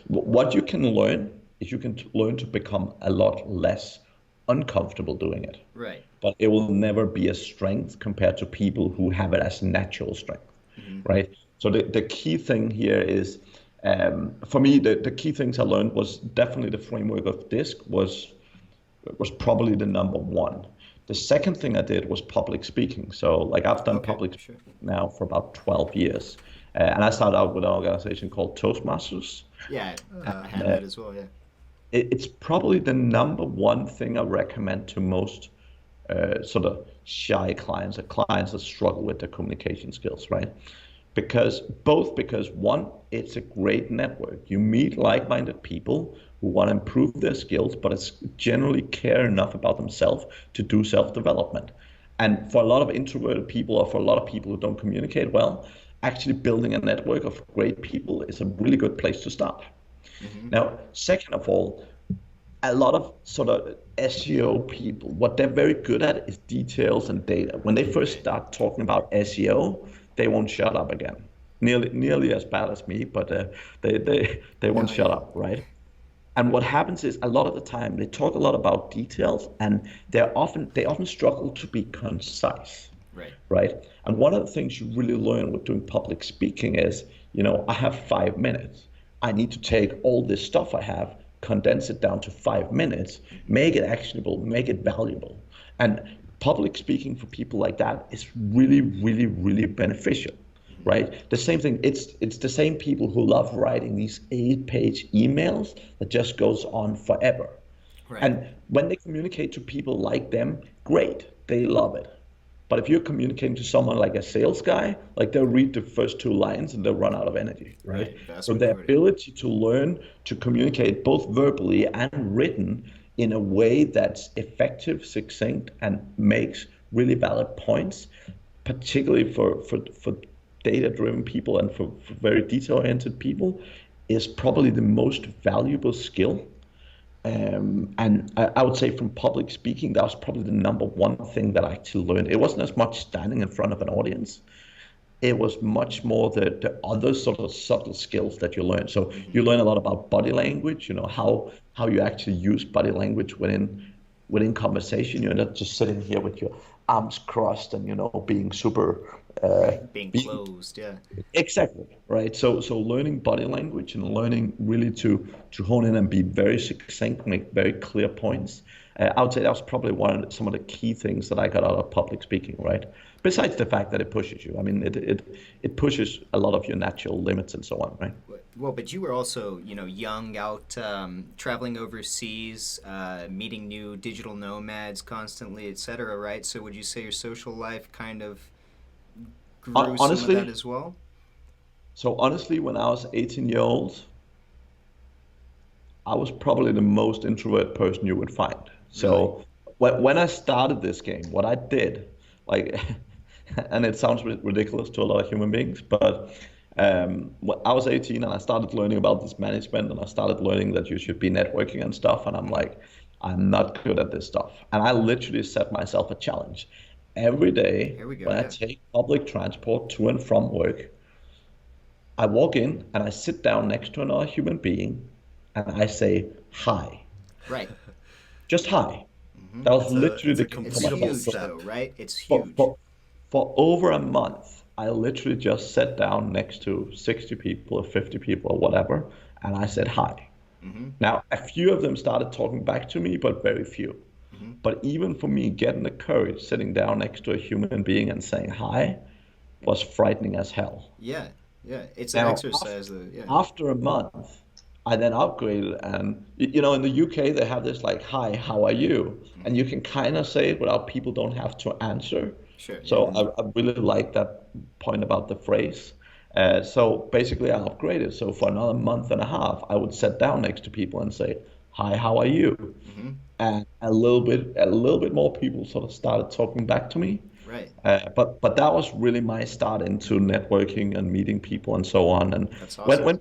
what you can learn is you can learn to become a lot less uncomfortable doing it. Right. But it will never be a strength compared to people who have it as natural strength, right? So the key thing here is, for me, the key things I learned was definitely the framework of DISC was probably the number one. The second thing I did was public speaking. So like I've done public speaking now for about 12 years. And I started out with an organization called Toastmasters. Yeah, I have that as well, yeah. It's probably the number one thing I recommend to most sort of shy clients or clients that struggle with their communication skills, right? Because one, it's a great network. You meet like-minded people who want to improve their skills, but it's generally care enough about themselves to do self-development. And for a lot of introverted people, or for a lot of people who don't communicate well, actually building a network of great people is a really good place to start. Now, second of all, a lot of sort of SEO people, what they're very good at is details and data. When they first start talking about SEO, they won't shut up again. Nearly as bad as me, but they won't shut up, right? And what happens is a lot of the time they talk a lot about details, and they often struggle to be concise. Right. And one of the things you really learn with doing public speaking is, I have 5 minutes. I need to take all this stuff I have, condense it down to 5 minutes, make it actionable, make it valuable. And public speaking for people like that is really, really, really beneficial, right? The same thing, it's the same people who love writing these 8-page emails that just goes on forever. Right. And when they communicate to people like them, great, they love it. But if you're communicating to someone like a sales guy, like they'll read the first 2 lines and they'll run out of energy, right? So the ability to learn to communicate both verbally and written in a way that's effective, succinct, and makes really valid points, particularly for data-driven people and for very detail-oriented people, is probably the most valuable skill. And I would say from public speaking, that was probably the number one thing that I actually learned. It wasn't as much standing in front of an audience. It was much more the other sort of subtle skills that you learn. So you learn a lot about body language, how you actually use body language within conversation. You're not just sitting here with your arms crossed and, being super... being closed, yeah. Exactly, right? So learning body language and learning really to hone in and be very succinct, make very clear points. I would say that was probably some of the key things that I got out of public speaking, right? Besides the fact that it pushes you. I mean, it pushes a lot of your natural limits and so on, right? Well, but you were also, young, out traveling overseas, meeting new digital nomads constantly, etc., right? So would you say your social life kind of grew honestly, some of that as well? So honestly, when I was 18 years old, I was probably the most introvert person you would find. So when I started this game, what I did, and it sounds ridiculous to a lot of human beings, but when I was 18 and I started learning about this management, and I started learning that you should be networking and stuff, and I'm like, I'm not good at this stuff. And I literally set myself a challenge. Every day when I take public transport to and from work, I walk in and I sit down next to another human being and I say hi, Right. just hi. That was literally it's a the It's completable huge, step. though, right? It's for, huge. for, for over a month. I literally just sat down next to 60 people or 50 people or whatever, and I said hi. Now, a few of them started talking back to me, but very few. But even for me, getting the courage, sitting down next to a human being and saying hi was frightening as hell. Yeah. Yeah. It's an Now, exercise, though. Yeah. after a month, I then upgraded, and in the UK they have this like, "Hi, how are you?" And you can kind of say it without people don't have to answer. Sure. So Yeah. I really like that point about the phrase. So basically, I upgraded. So for another month and a half, I would sit down next to people and say, "Hi, how are you?" And a little bit more people sort of started talking back to me. Right. But that was really my start into networking and meeting people and so on. And That's when awesome. when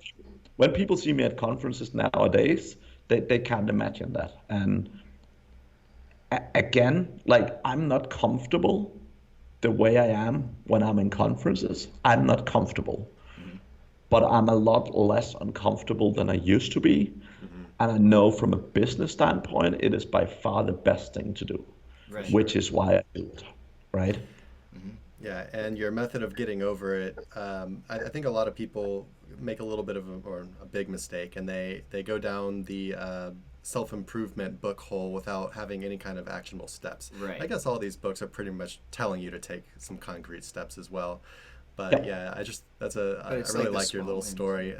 when people see me at conferences nowadays, they can't imagine that. And again, like I'm not comfortable the way I am when I'm in conferences. I'm not comfortable, but I'm a lot less uncomfortable than I used to be. And I know from a business standpoint, it is by far the best thing to do, Right. which is why I do it, right? Yeah, and your method of getting over it, I think a lot of people make a little bit of a big mistake, and they go down the self-improvement book hole without having any kind of actionable steps. Right. I guess all these books are pretty much telling you to take some concrete steps as well. But yeah, I it's really like the like your small little wins. story.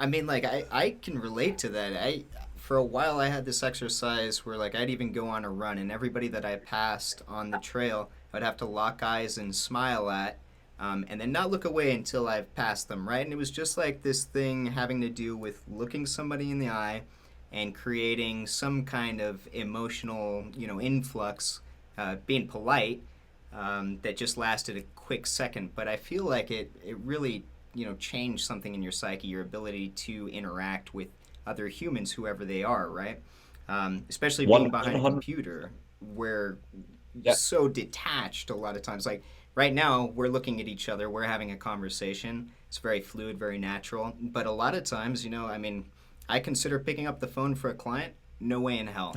I mean, like, I can relate to that. For a while, I had this exercise where, like, I'd even go on a run, and everybody that I passed on the trail, I'd have to lock eyes and smile at, and then not look away until I've passed them, right? And it was just like this thing having to do with looking somebody in the eye and creating some kind of emotional, influx, being polite, that just lasted a quick second. But I feel like it really, changed something in your psyche, your ability to interact with other humans, whoever they are, right? Especially being behind a 100. computer, where Yeah. so detached a lot of times. Like right now, we're looking at each other, we're having a conversation. It's very fluid, very natural. But a lot of times, I consider picking up the phone for a client. No way in hell.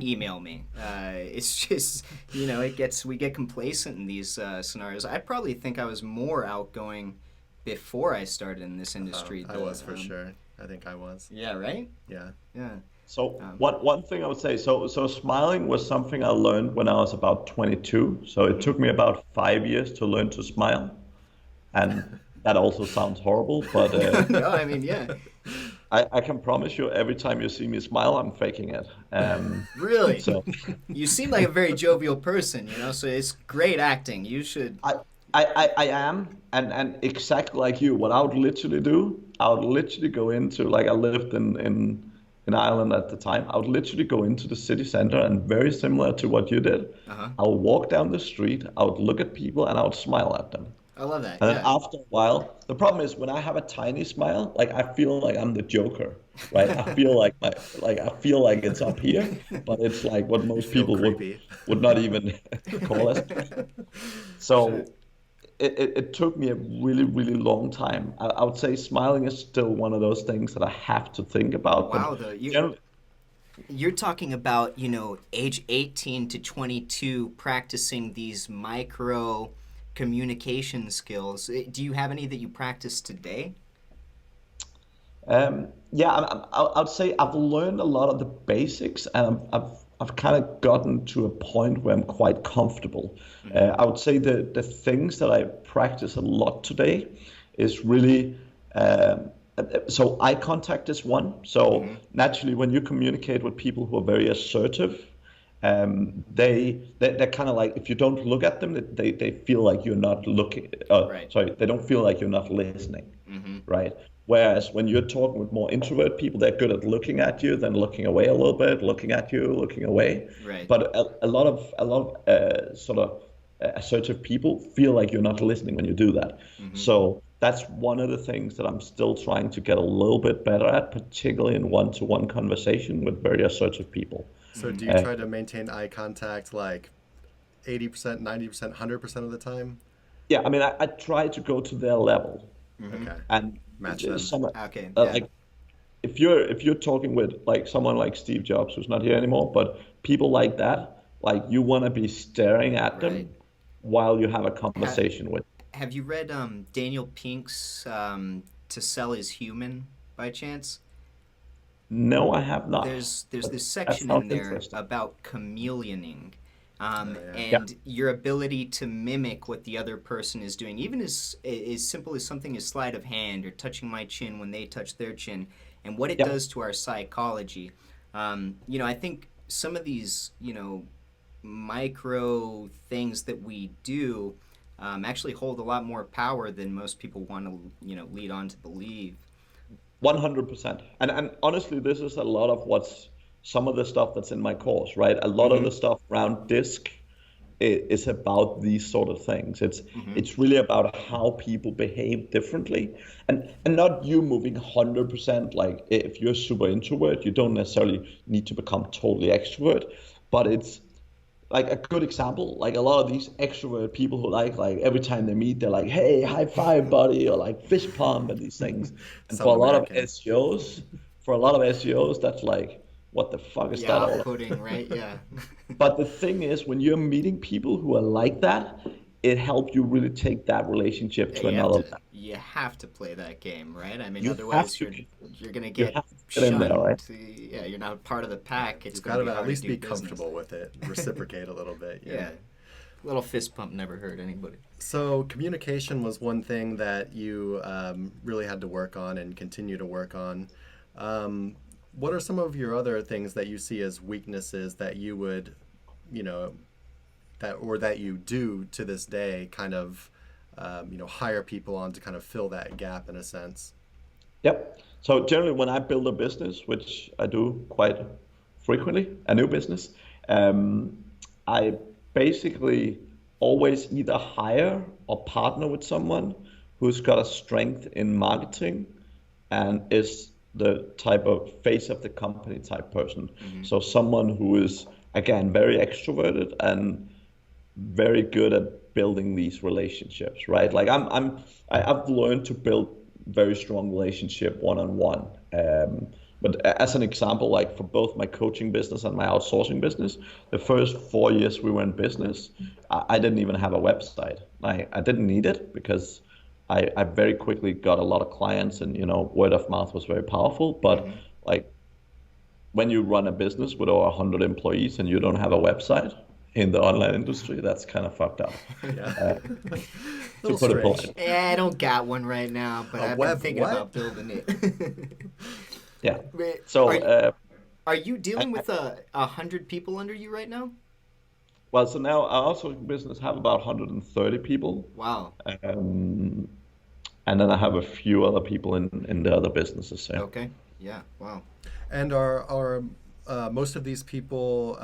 Email me. It's just, we get complacent in these scenarios. I probably think I was more outgoing before I started in this industry. I was for sure. I think I was. Yeah, right? Yeah. Yeah. So one thing I would say, so smiling was something I learned when I was about 22. So it took me about 5 years to learn to smile, and that also sounds horrible, but No, I mean, yeah. I can promise you, every time you see me smile, I'm faking it. Really? So You seem like a very jovial person, so it's great acting. You should. I am, and exactly like you, what I would literally do, I would literally go into, like I lived in Ireland at the time, I would literally go into the city center, and very similar to what you did, I would walk down the street, I would look at people, and I would smile at them. I love that. And then Yeah. after a while, the problem is when I have a tiny smile, like I feel like I'm the Joker, right? I feel like I feel like it's up here, but it's like what most feel people creepy. would not even call it. So it took me a really, really long time. I would say smiling is still one of those things that I have to think about. Wow, but though. generally, You're talking about, age 18 to 22, practicing these micro communication skills. Do you have any that you practice today? yeah, I'd say I've learned a lot of the basics, and I've kind of gotten to a point where I'm quite comfortable. I would say the things that I practice a lot today is really so eye contact is one. So naturally, when you communicate with people who are very assertive, they're kind of like, if you don't look at them, they feel like you're not looking. Right. Sorry, they don't feel like you're not listening, right? Whereas when you're talking with more introvert people, they're good at looking at you, then looking away a little bit, looking at you, looking away. Right. But a lot of sort of assertive people feel like you're not listening when you do that. So that's one of the things that I'm still trying to get a little bit better at, particularly in one-to-one conversation with very assertive people. So do you try to maintain eye contact like 80%, 90%, 100% of the time? Yeah, I mean, I try to go to their level. Okay. And Match them. Okay. Yeah. like if you're talking with like someone like Steve Jobs, who's not here anymore, but people like that, like you want to be staring at Right. them while you have a Ha- conversation with. have you read Daniel Pink's "To Sell Is Human" by chance? No, I have not. There's this That section in sounds there interesting. about chameleoning, Yeah. Yeah. and your ability to mimic what the other person is doing, even as simple as something as sleight of hand or touching my chin when they touch their chin, and what it Yep. does to our psychology. I think some of these, micro things that we do actually hold a lot more power than most people want to, lead on to believe. 100%. And honestly, this is a lot of what's some of the stuff that's in my course, right? A lot of the stuff around disc is about these sort of things. It's really about how people behave differently, and not you moving 100%. Like if you're super introvert, you don't necessarily need to become totally extrovert, but it's like a good example, like a lot of these extrovert people who like every time they meet, they're like, hey, high five, buddy, or like fist pump and these things. And Sound American. For a lot of SEOs, that's like, what the fuck is that all about? Off-putting, right? Yeah. But the thing is, when you're meeting people who are like that, it helps you really take that relationship to another level. You have to play that game, right? I mean, You otherwise have you're gonna You get have to get in there, shunned. right? Yeah, you're not part of the pack. It's You've gonna got be to hard at least to do be business. comfortable with it, reciprocate a little bit. Yeah. Little fist pump never hurt anybody. So communication was one thing that you really had to work on and continue to work on. What are some of your other things that you see as weaknesses that you would, that you do to this day, kind of, hire people on to kind of fill that gap in a sense? Yep. So generally, when I build a business, which I do quite frequently, a new business, I basically always either hire or partner with someone who's got a strength in marketing and is the type of face of the company type person. So someone who is, again, very extroverted and very good at building these relationships, right? Like I've learned to build very strong relationship one-on-one. But as an example, like for both my coaching business and my outsourcing business, the first 4 years we were in business, I didn't even have a website. I didn't need it because I very quickly got a lot of clients, and word of mouth was very powerful. But like when you run a business with over 100 employees and you don't have a website in the online industry, that's kind of fucked up. Yeah. To put it polite. Yeah, I don't got one right now, but I've been thinking about building it. Yeah. So, So are you dealing with 100 people under you right now? well, so now our outsourcing business have about 130 people. Wow. And then I have a few other people in the other businesses. So. Okay. Yeah. Wow. And are most of these people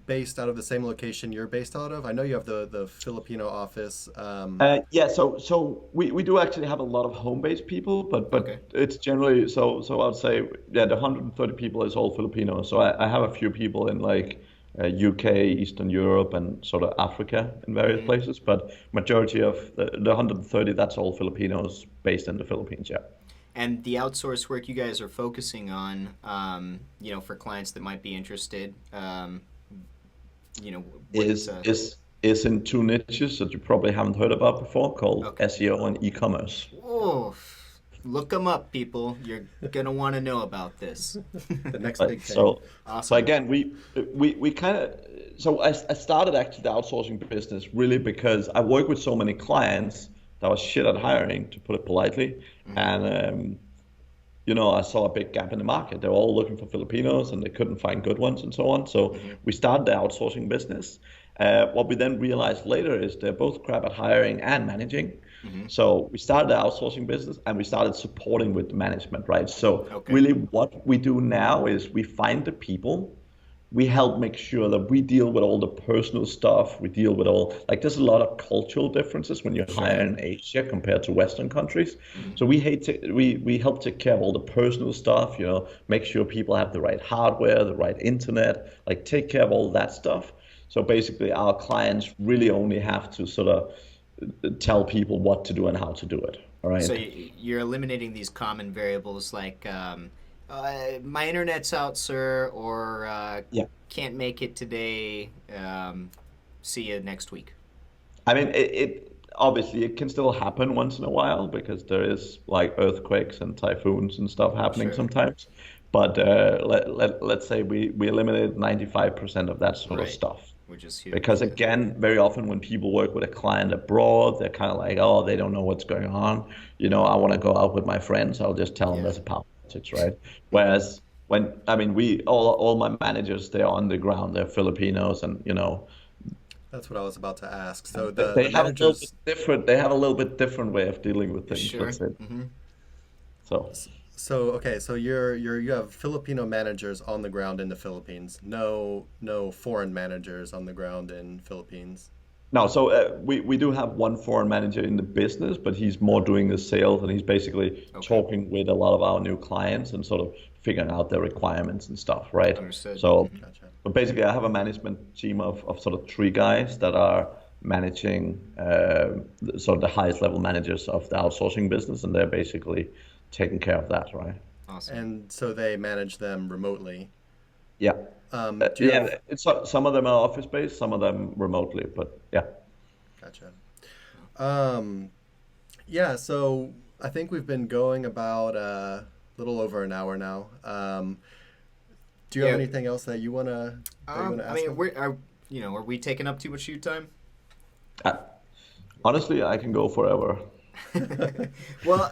based out of the same location you're based out of? I know you have the Filipino office. Yeah, so we do actually have a lot of home-based people, but Okay. it's generally so I'd say the 130 people is all Filipino. So I have a few people in like UK, Eastern Europe, and sort of Africa in various places, but majority of the 130, that's all Filipinos based in the Philippines. Yeah. And the outsource work you guys are focusing on, for clients that might be interested, is in two niches that you probably haven't heard about before, called SEO and e-commerce. Oh, look them up, people. You're gonna want to know about this. The next big thing. So Awesome. again, we kind of I started actually the outsourcing business really because I work with so many clients that was shit at hiring, to put it politely, and I saw a big gap in the market. They were all looking for Filipinos and they couldn't find good ones and so on. So we started the outsourcing business. What we then realized later is they're both crap at hiring and managing. So we started the outsourcing business and we started supporting with the management, right? So really what we do now is we find the people, we help make sure that we deal with all the personal stuff. We deal with all, like there's a lot of cultural differences when you hire in Asia compared to Western countries. So we help take care of all the personal stuff, make sure people have the right hardware, the right internet, like take care of all that stuff. So basically our clients really only have to sort of tell people what to do and how to do it. All right. So you're eliminating these common variables like my internet's out, sir, or Yeah. can't make it today. See you next week. I mean, it obviously it can still happen once in a while because there is like earthquakes and typhoons and stuff happening Sure. sometimes. But let's say we eliminated 95% of that sort of Right. stuff. Which is huge. Because again, very often when people work with a client abroad, they're kind of like, oh, they don't know what's going on. I want to go out with my friends. I'll just tell them Yeah. there's a power outage, right? Whereas all my managers, they're on the ground. They're Filipinos, and That's what I was about to ask. So they the have a little bit managers. different. They have a little bit different way of dealing with things. Sure. That's it. Mm-hmm. So So okay, so you have Filipino managers on the ground in the Philippines. No foreign managers on the ground in Philippines. no, so we do have one foreign manager in the business, but he's more doing the sales, and he's basically Okay. talking with a lot of our new clients and sort of figuring out their requirements and stuff, right? Understood. So, Gotcha. but basically, I have a management team of sort of 3 guys that are managing sort of the highest level managers of the outsourcing business, and they're basically taking care of that, right? Awesome. And so they manage them remotely. Yeah. Do you have, Yeah, some of them are office based, some of them remotely, but yeah. Gotcha. Yeah, so I think we've been going about a little over an hour now. Do you have Yeah. anything else that you wanna I ask mean, them? are we taking up too much of your time? Uh, Honestly, I can go forever. Well,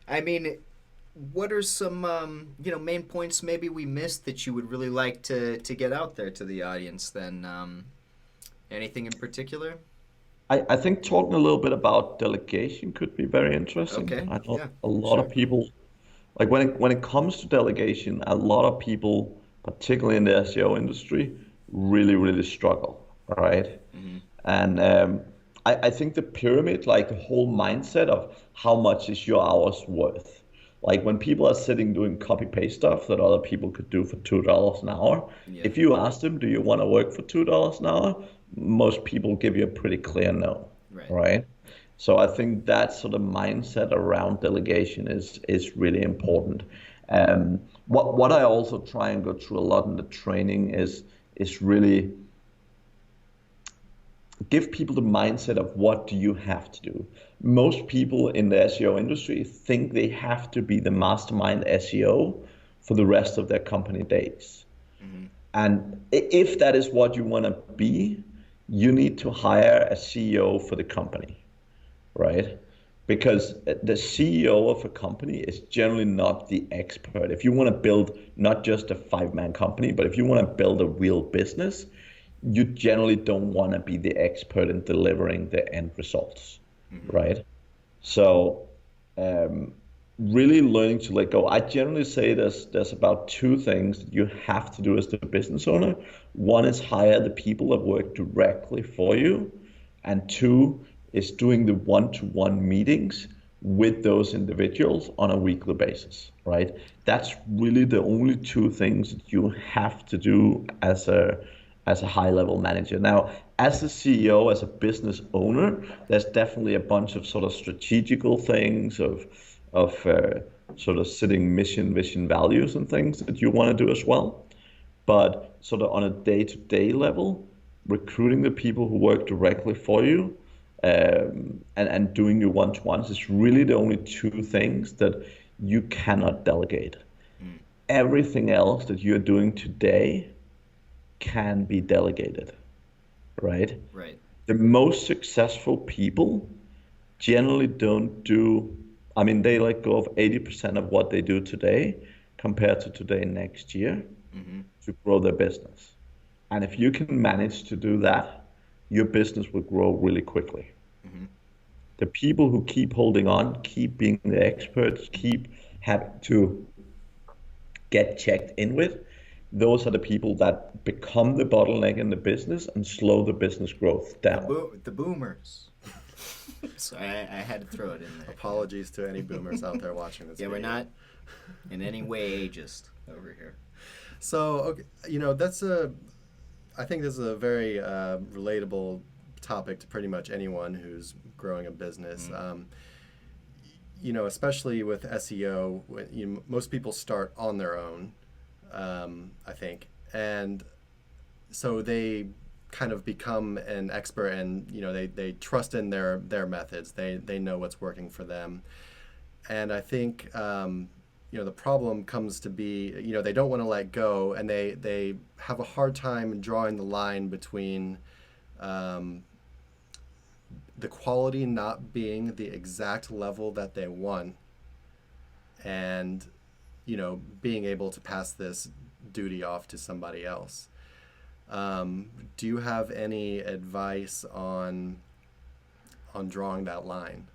I mean, what are some, main points maybe we missed that you would really like to get out there to the audience then? Anything in particular? I think talking a little bit about delegation could be very interesting. Okay, I know yeah, a lot of sure. people, like when it comes to delegation, a lot of people, particularly in the SEO industry, really, really struggle, right? Mm-hmm. And I think the pyramid, like the whole mindset of how much is your hours worth. Like when people are sitting doing copy paste stuff that other people could do for $2 an hour, Yeah. if you ask them, do you want to work for $2 an hour? Most people give you a pretty clear no, Right. right? So I think that sort of mindset around delegation is really important. What I also try and go through a lot in the training is really give people the mindset of what do you have to do. Most people in the SEO industry think they have to be the mastermind SEO for the rest of their company days. Mm-hmm. And if that is what you want to be, you need to hire a CEO for the company, right? Because the CEO of a company is generally not the expert. If you want to build not just a 5-man company, but if you want to build a real business, you generally don't want to be the expert in delivering the end results, right? So really learning to let go. I generally say there's about 2 things that you have to do as the business owner. One is hire the people that work directly for you, and 2 is doing the one-to-one meetings with those individuals on a weekly basis, right? That's really the only 2 things that you have to do as a high-level manager. Now, as a CEO, as a business owner, there's definitely a bunch of sort of strategical things of sort of setting mission, vision, values and things that you want to do as well. But sort of on a day-to-day level, recruiting the people who work directly for you and doing your one-to-ones is really the only 2 things that you cannot delegate. Everything else that you're doing today can be delegated, right? Right. The most successful people generally don't do, they let go of 80% of what they do today compared to today next year to grow their business. And if you can manage to do that, your business will grow really quickly. The people who keep holding on, keep being the experts, keep having to get checked in with, those are the people that become the bottleneck in the business and slow the business growth down. The boomers. So I had to throw it in there. Apologies to any boomers out there watching this Yeah, video. we're not in any way ageist over here. So, okay, I think this is a very relatable topic to pretty much anyone who's growing a business. Especially with SEO, most people start on their own, I think, and so they kind of become an expert, and they trust in their methods. They know what's working for them, and I think the problem comes to be they don't want to let go, and they have a hard time drawing the line between the quality not being the exact level that they want, and being able to pass this duty off to somebody else. Do you have any advice on drawing that line?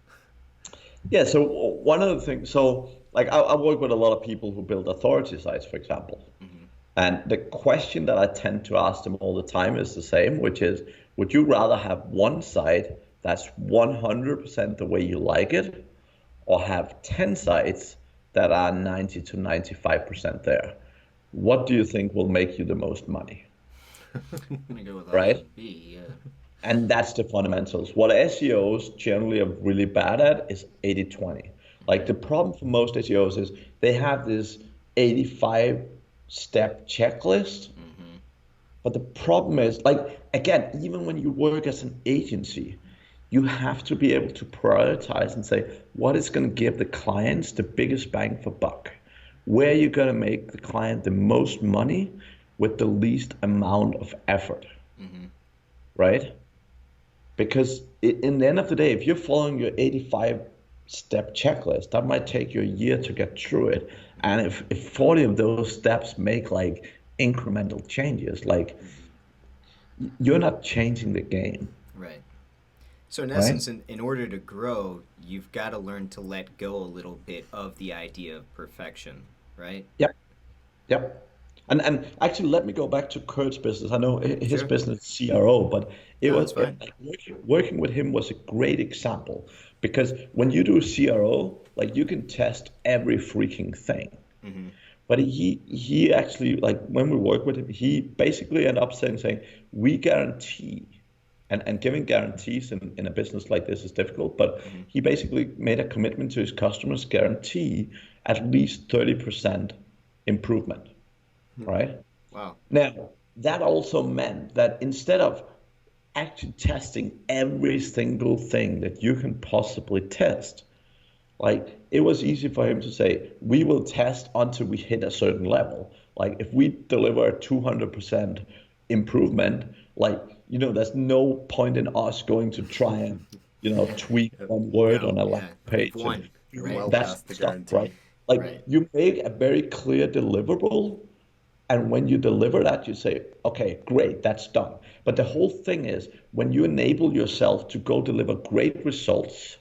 Yeah, so one of the things, I work with a lot of people who build authority sites, for example. And the question that I tend to ask them all the time is the same, which is, would you rather have one site that's 100% the way you like it, or have 10 sites that are 90 to 95% there? What do you think will make you the most money? I'm gonna go with right? B, yeah. And that's the fundamentals. What SEOs generally are really bad at is 80-20. Like, the problem for most SEOs is they have this 85-step checklist. But the problem is, again, even when you work as an agency, you have to be able to prioritize and say, what is going to give the clients the biggest bang for buck? Where are you going to make the client the most money with the least amount of effort, right? Because in the end of the day, if you're following your 85-step checklist, that might take you a year to get through it. And if 40 of those steps make incremental changes, you're not changing the game. Right. So in essence, in order to grow, you've got to learn to let go a little bit of the idea of perfection, right? Yep. And actually, let me go back to Kurt's business. I know his business is CRO, but working with him was a great example, because when you do CRO, you can test every freaking thing. But he actually, when we work with him, he basically ended up saying, we guarantee, and giving guarantees in a business like this is difficult, but he basically made a commitment to his customers, guarantee at least 30% improvement, right? Wow. Now, that also meant that instead of actually testing every single thing that you can possibly test, it was easy for him to say, we will test until we hit a certain level. If we deliver a 200% improvement, there's no point in us going to try and, tweak one word on a landing page. That's the guarantee. Right? You make a very clear deliverable, and when you deliver that, you say, okay, great, that's done. But the whole thing is, when you enable yourself to go deliver great results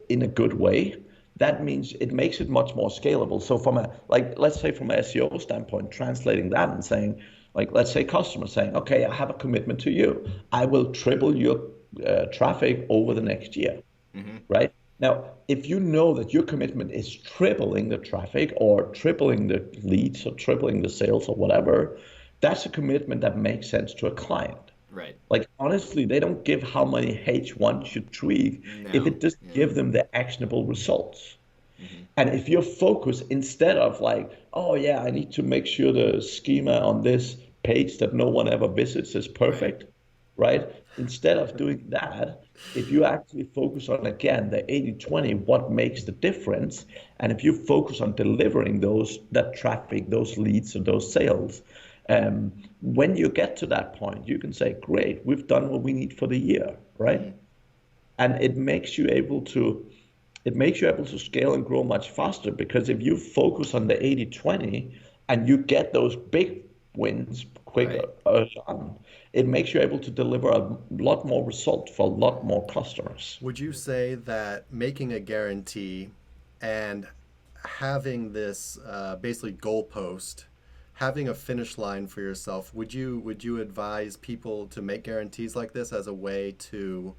in a good way, that means it makes it much more scalable. So from let's say from an SEO standpoint, translating that and saying, let's say customer saying, okay, I have a commitment to you. I will triple your traffic over the next year, right? Now, if you know that your commitment is tripling the traffic or tripling the leads or tripling the sales or whatever, that's a commitment that makes sense to a client. Right. Honestly, they don't give how many H1 should tweak if it doesn't give them the actionable results. And if your focus, instead of I need to make sure the schema on this page that no one ever visits is perfect, right? Instead of doing that, if you actually focus on, again, the 80-20, what makes the difference, and if you focus on delivering that traffic, those leads, or those sales, when you get to that point, you can say, great, we've done what we need for the year, right? And it makes you able to scale and grow much faster, because if you focus on the 80-20 and you get those big wins quicker early on, it makes you able to deliver a lot more result for a lot more customers. Would you say that making a guarantee and having this basically goalpost, having a finish line for yourself, would you advise people to make guarantees like this as a way to,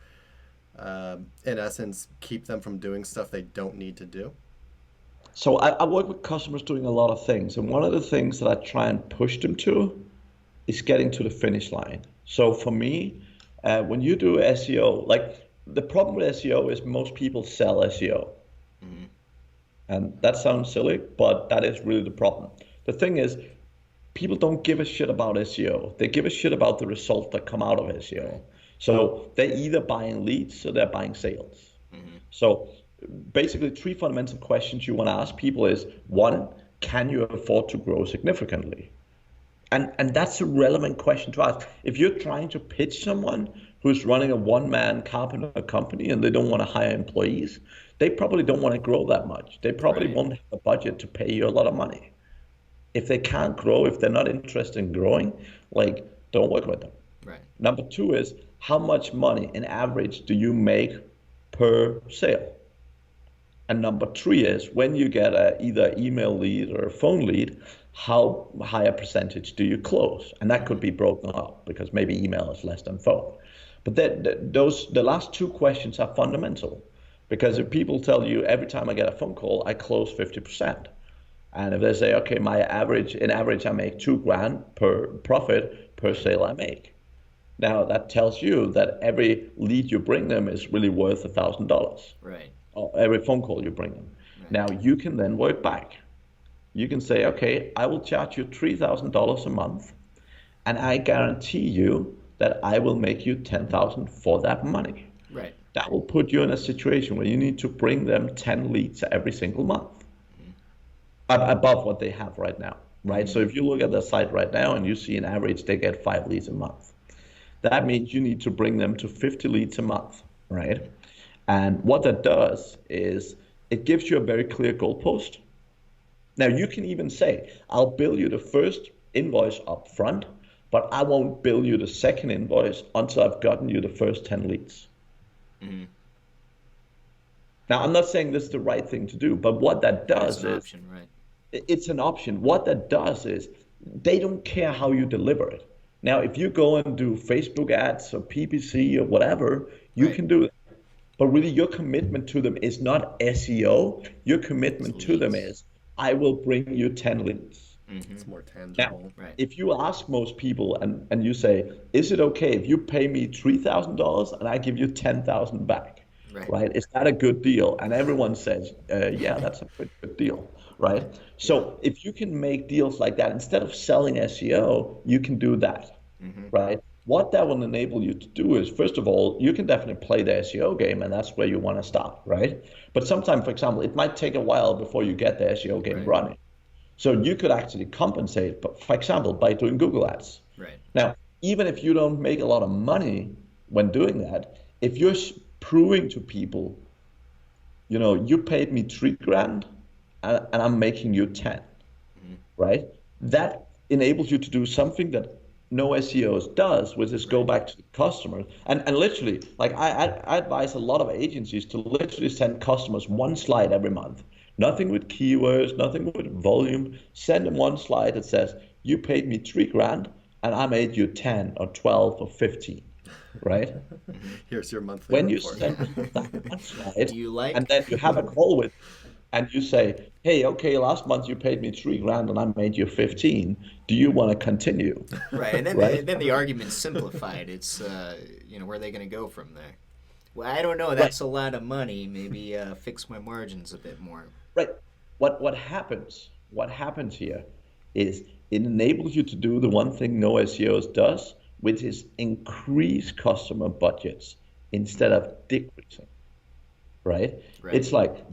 in essence, keep them from doing stuff they don't need to do? So I work with customers doing a lot of things, and one of the things that I try and push them to is getting to the finish line. So for me, When you do SEO, like the problem with SEO is most people sell SEO. And that sounds silly, but that is really the problem. The thing is, people don't give a shit about SEO. They give a shit about the results that come out of SEO. So they're either buying leads or they're buying sales. So basically 3 fundamental questions you want to ask people is, 1, can you afford to grow significantly? And that's a relevant question to ask. If you're trying to pitch someone who's running a one-man carpenter company and they don't want to hire employees, they probably don't want to grow that much. They probably won't have a budget to pay you a lot of money. If they can't grow, if they're not interested in growing, like, don't work with them. Right. Number 2 is, how much money in average do you make per sale? And number 3 is, when you get either email lead or a phone lead, how high a percentage do you close? And that could be broken up because maybe email is less than phone. But the last 2 questions are fundamental, because if people tell you every time I get a phone call, I close 50%. And if they say, okay, in average I make $2,000 per profit per sale I make. Now that tells you that every lead you bring them is really worth $1,000. Right. Or every phone call you bring them. Right. Now you can then work back. You can say, okay, I will charge you $3,000 a month, and I guarantee you that I will make you $10,000 for that money. Right. That will put you in a situation where you need to bring them 10 leads every single month, above what they have right now, right? So if you look at their site right now and you see an average, they get 5 leads a month. That means you need to bring them to 50 leads a month, right? And what that does is it gives you a very clear goalpost. Now you can even say, I'll bill you the first invoice up front, but I won't bill you the second invoice until I've gotten you the first 10 leads. Now, I'm not saying this is the right thing to do, but what that does is, option, right? It's an option. What that does is, they don't care how you deliver it. Now, if you go and do Facebook ads or PPC or whatever, you can do it. But really, your commitment to them is not SEO. Your commitment to them is, I will bring you 10 leads. It's more tangible. Now, if you ask most people and you say, is it okay if you pay me $3,000 and I give you 10,000 back? Right? Is that a good deal? And everyone says, yeah, that's a pretty good deal, right? So if you can make deals like that, instead of selling SEO, you can do that, right? What that will enable you to do is, first of all, you can definitely play the SEO game, and that's where you want to start, right? But sometimes, for example, it might take a while before you get the SEO game running. So you could actually compensate, but for example, by doing Google Ads. Right. Now, even if you don't make a lot of money when doing that, if you're proving to people, you know, you paid me $3,000 and I'm making you 10, right? That enables you to do something that no SEOs does, which is go back to the customer. And literally, like I advise a lot of agencies to literally send customers 1 slide every month. Nothing with keywords, nothing with volume. Send them 1 slide that says, you paid me $3,000 and I made you 10 or 12 or 15, right? Here's your monthly when report. you send that 1 slide, Do you like? and then you have a call with, and you say, hey, okay, last month you paid me $3,000 and I made you 15. Do you want to continue? Right, and then then the argument's simplified. It's where are they going to go from there? Well, I don't know. That's a lot of money. Maybe fix my margins a bit more. Right. What happens here is it enables you to do the one thing no SEOs does, which is increase customer budgets instead of decreasing. Right? It's like,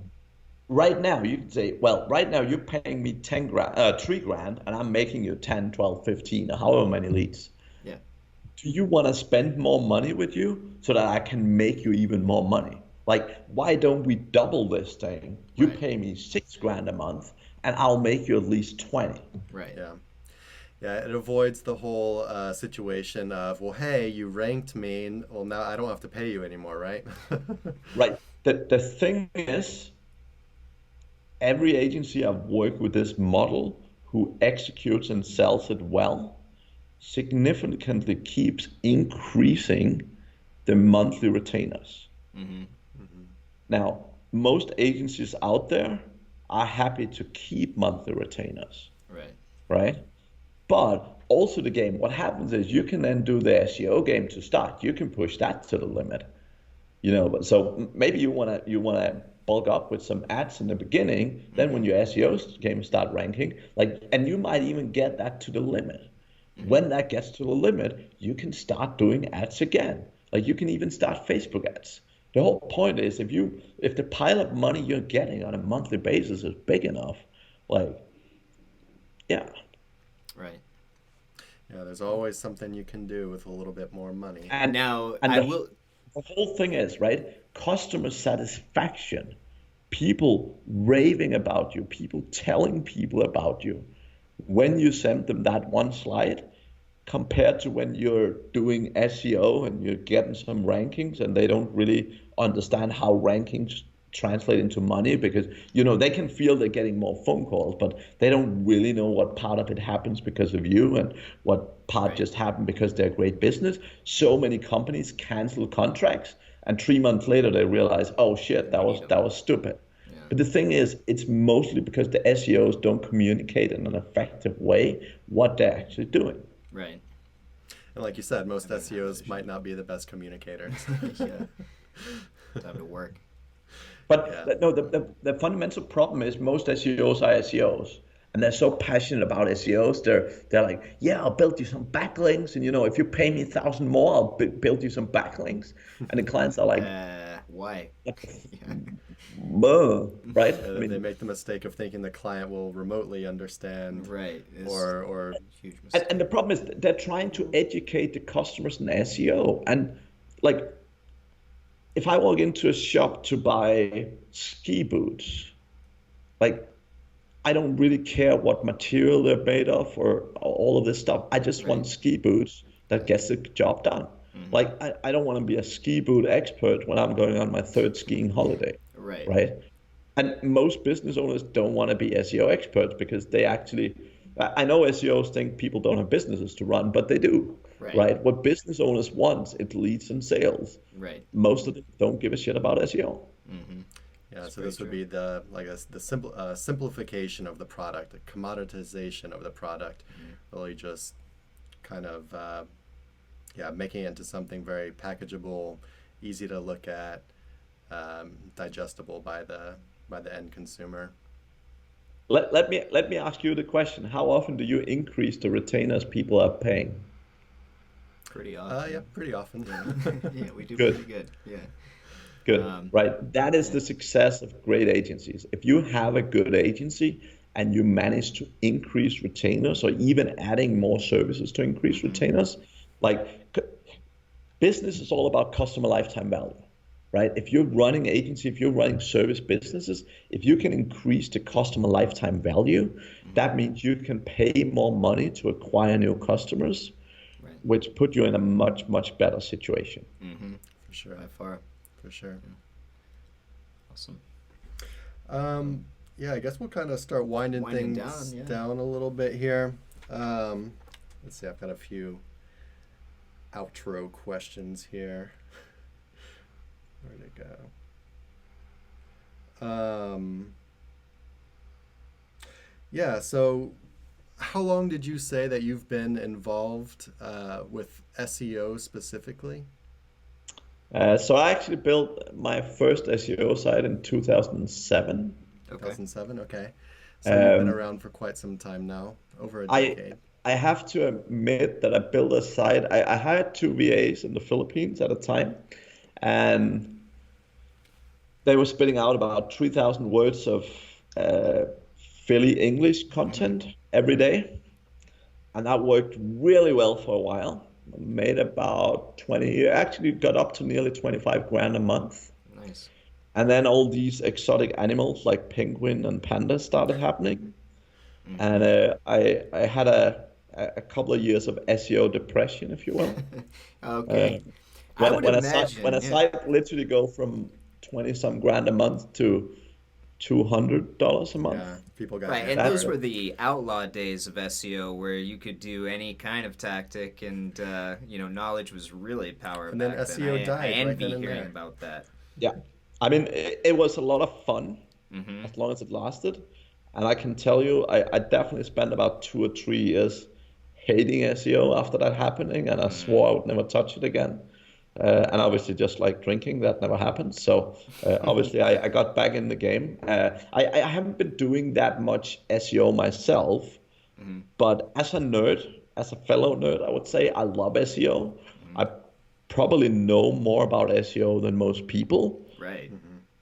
right now you can say, well, right now you're paying me $3,000 and I'm making you 10, 12, 15, or however many leads. Yeah. Do you want to spend more money with you so that I can make you even more money? Like, why don't we double this thing? You pay me $6,000 a month and I'll make you at least 20. Right. Yeah. Yeah, it avoids the whole situation of, well, hey, you ranked me, and, well, now I don't have to pay you anymore, right? Right. The thing is, every agency I've worked with this model who executes and sells it well significantly keeps increasing the monthly retainers. Now, most agencies out there are happy to keep monthly retainers. Right? But also the game, what happens is you can then do the SEO game to start. You can push that to the limit. But so maybe you wanna bulk up with some ads in the beginning. Then when your SEO game start ranking, and you might even get that to the limit. When that gets to the limit, you can start doing ads again. You can even start Facebook ads. The whole point is if the pile of money you're getting on a monthly basis is big enough, yeah. Right. Yeah, there's always something you can do with a little bit more money. And now the whole thing is, right, customer satisfaction, people raving about you, people telling people about you when you send them that one slide, compared to when you're doing SEO and you're getting some rankings and they don't really understand how rankings translate into money, because they can feel they're getting more phone calls, but they don't really know what part of it happens because of you and what part just happened because they're a great business. So many companies cancel contracts, and 3 months later they realize, oh shit, that was stupid. Yeah. But the thing is, it's mostly because the SEOs don't communicate in an effective way what they're actually doing. Right. And like you said, most SEOs might not be the best communicators. Yeah. Time to work. But no, the fundamental problem is most SEOs are SEOs, and they're so passionate about SEOs. They're like, yeah, I'll build you some backlinks, and if you pay me $1,000 more, I'll build you some backlinks. And the clients are like, why? Right? Yeah, they make the mistake of thinking the client will remotely understand. Right. Or huge mistake. And the problem is they're trying to educate the customers in SEO, and if I walk into a shop to buy ski boots, I don't really care what material they're made of or all of this stuff. I just want ski boots that gets the job done. I don't want to be a ski boot expert when I'm going on my 3rd skiing holiday. Right. And most business owners don't want to be SEO experts because they actually, I know SEOs think people don't have businesses to run, but they do. Right. What business owners want, it leads in sales. Right. Most of them don't give a shit about SEO. Mm-hmm. Yeah, so this would be the simplification of the product, the commoditization of the product, really just kind of making it into something very packageable, easy to look at, digestible by the end consumer. Let me ask you the question: how often do you increase the retainers people are paying? Pretty often. Yeah, pretty often. Yeah, we do Good. pretty good. Yeah. Good. Right. That is the success of great agencies. If you have a good agency and you manage to increase retainers, or even adding more services to increase retainers, business is all about customer lifetime value. Right? If you're running agency, if you're running service businesses, if you can increase the customer lifetime value, that means you can pay more money to acquire new customers, which put you in a much, much better situation. Mm-hmm. For sure. By far. For sure. Awesome. I guess we'll kind of start winding things down a little bit here. Let's see, I've got a few outro questions here. Where'd it go? So how long did you say that you've been involved with SEO specifically? So I actually built my first SEO site in 2007. 2007, okay. So you've been around for quite some time now, over a decade. I have to admit that I built a site. I hired 2 VAs in the Philippines at a time, and they were spitting out about 3,000 words of Philly English content every day. And that worked really well for a while. Made about 20, actually got up to nearly 25 grand a month. Nice. And then all these exotic animals like penguin and panda started happening. And I had a couple of years of SEO depression, if you will. Okay. When a site literally go from 20 some grand a month to $200 a month. Yeah, people got right, and those were the outlaw days of SEO where you could do any kind of tactic, and knowledge was really power. And then SEO died. I envy right hearing about that. Yeah, I mean it was a lot of fun as long as it lasted, and I can tell you I definitely spent about 2 or 3 years hating SEO after that happening, and I swore I would never touch it again. And obviously, just like drinking, that never happened. So obviously, I got back in the game. I haven't been doing that much SEO myself, but as a nerd, as a fellow nerd, I would say I love SEO. I probably know more about SEO than most people. Right.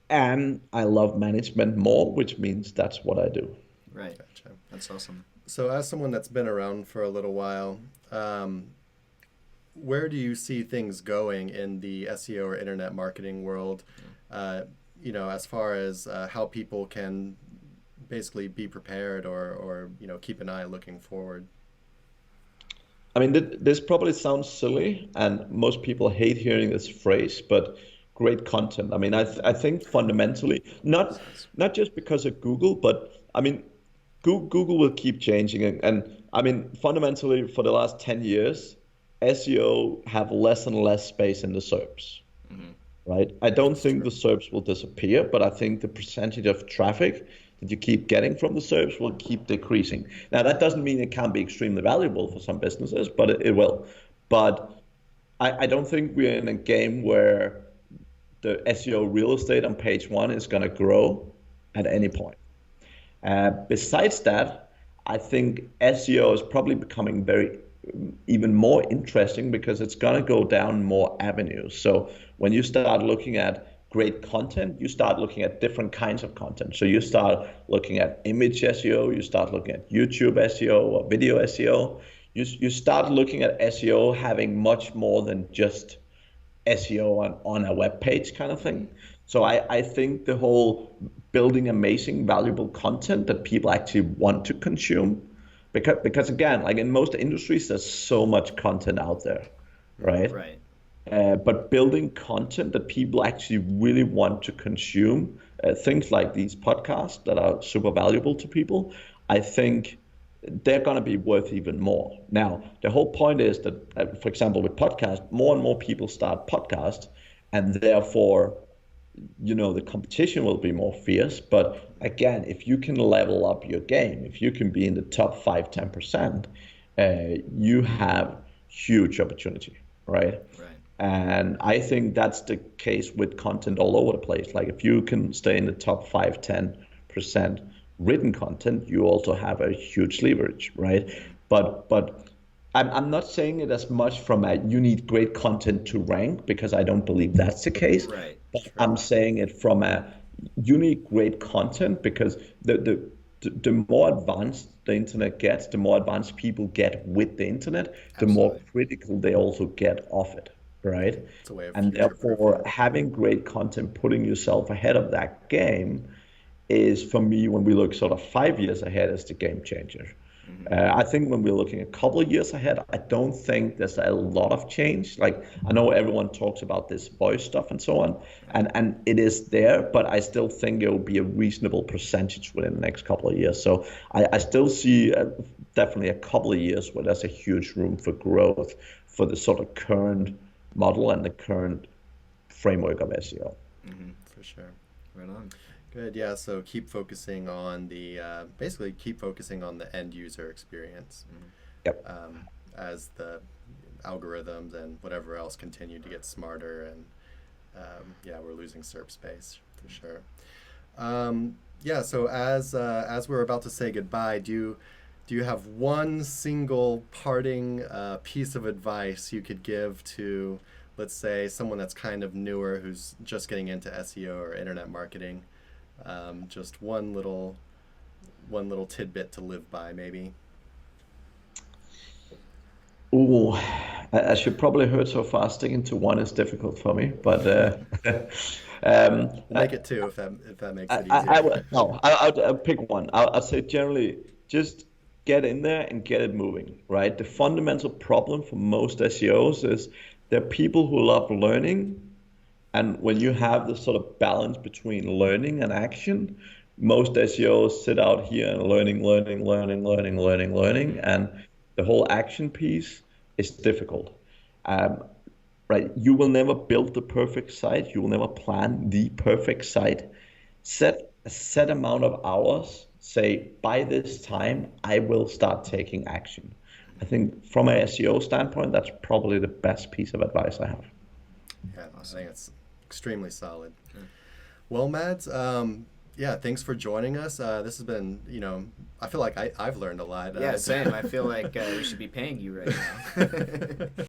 And I love management more, which means that's what I do. Right. Gotcha. That's awesome. So as someone that's been around for a little while, where do you see things going in the SEO or internet marketing world? As far as how people can basically be prepared or keep an eye looking forward. I mean, this probably sounds silly, and most people hate hearing this phrase, but great content. I mean, I think fundamentally, not just because of Google, but I mean, Google will keep changing, and I mean, fundamentally, for the last 10 years, SEO have less and less space in the SERPs, right? I don't think the SERPs will disappear, but I think the percentage of traffic that you keep getting from the SERPs will keep decreasing. Now, that doesn't mean it can't be extremely valuable for some businesses, but it will. But I don't think we're in a game where the SEO real estate on page one is going to grow at any point. Besides that, I think SEO is probably becoming even more interesting because it's going to go down more avenues. So when you start looking at great content, you start looking at different kinds of content. So you start looking at image SEO, you start looking at YouTube SEO or video SEO. You start looking at SEO having much more than just SEO on a web page kind of thing. So I think the whole building amazing, valuable content that people actually want to consume, because again, like in most industries, there's so much content out there, right? Right. But building content that people actually really want to consume, things like these podcasts that are super valuable to people, I think they're going to be worth even more. Now, the whole point is that, for example, with podcasts, more and more people start podcasts, and therefore, the competition will be more fierce. But again, if you can level up your game, if you can be in the top 5-10%, you have huge opportunity, right? And I think that's the case with content all over the place. Like if you can stay in the top 5-10% written content, you also have a huge leverage, right? But I'm not saying it as much from you need great content to rank, because I don't believe that's the case. Right. But I'm saying it from you need great content, because the more advanced the internet gets, the more advanced people get with the internet, the more critical they also get of it. Right? And therefore, having great content, putting yourself ahead of that game is, for me, when we look sort of 5 years ahead, is the game changer. I think when we're looking a couple of years ahead, I don't think there's a lot of change. Like, I know everyone talks about this voice stuff and so on, and it is there, but I still think it will be a reasonable percentage within the next couple of years. So I still see definitely a couple of years where there's a huge room for growth for the sort of current model and the current framework of SEO. For sure. Right on. Good. Yeah. So keep focusing on the end user experience. Yep. As the algorithms and whatever else continue to get smarter, and we're losing SERP space for sure. So as we're about to say goodbye, do you have one single parting piece of advice you could give to, let's say, someone that's kind of newer who's just getting into SEO or internet marketing? Just one little tidbit to live by, maybe. Ooh, as you probably heard so far, sticking to one is difficult for me. But make it two if that makes it easier. I'll pick one. I'll say generally, just get in there and get it moving, right? The fundamental problem for most SEOs is there are people who love learning, and when you have this sort of balance between learning and action, most SEOs sit out here and learning, and the whole action piece is difficult. Right? You will never build the perfect site. You will never plan the perfect site. Set a set amount of hours. Say, by this time, I will start taking action. I think from a SEO standpoint, that's probably the best piece of advice I have. Yeah, I think it's extremely solid. Well, Mads, yeah, thanks for joining us. This has been, I feel like I've learned a lot. Yeah, same. I feel like we should be paying you right now.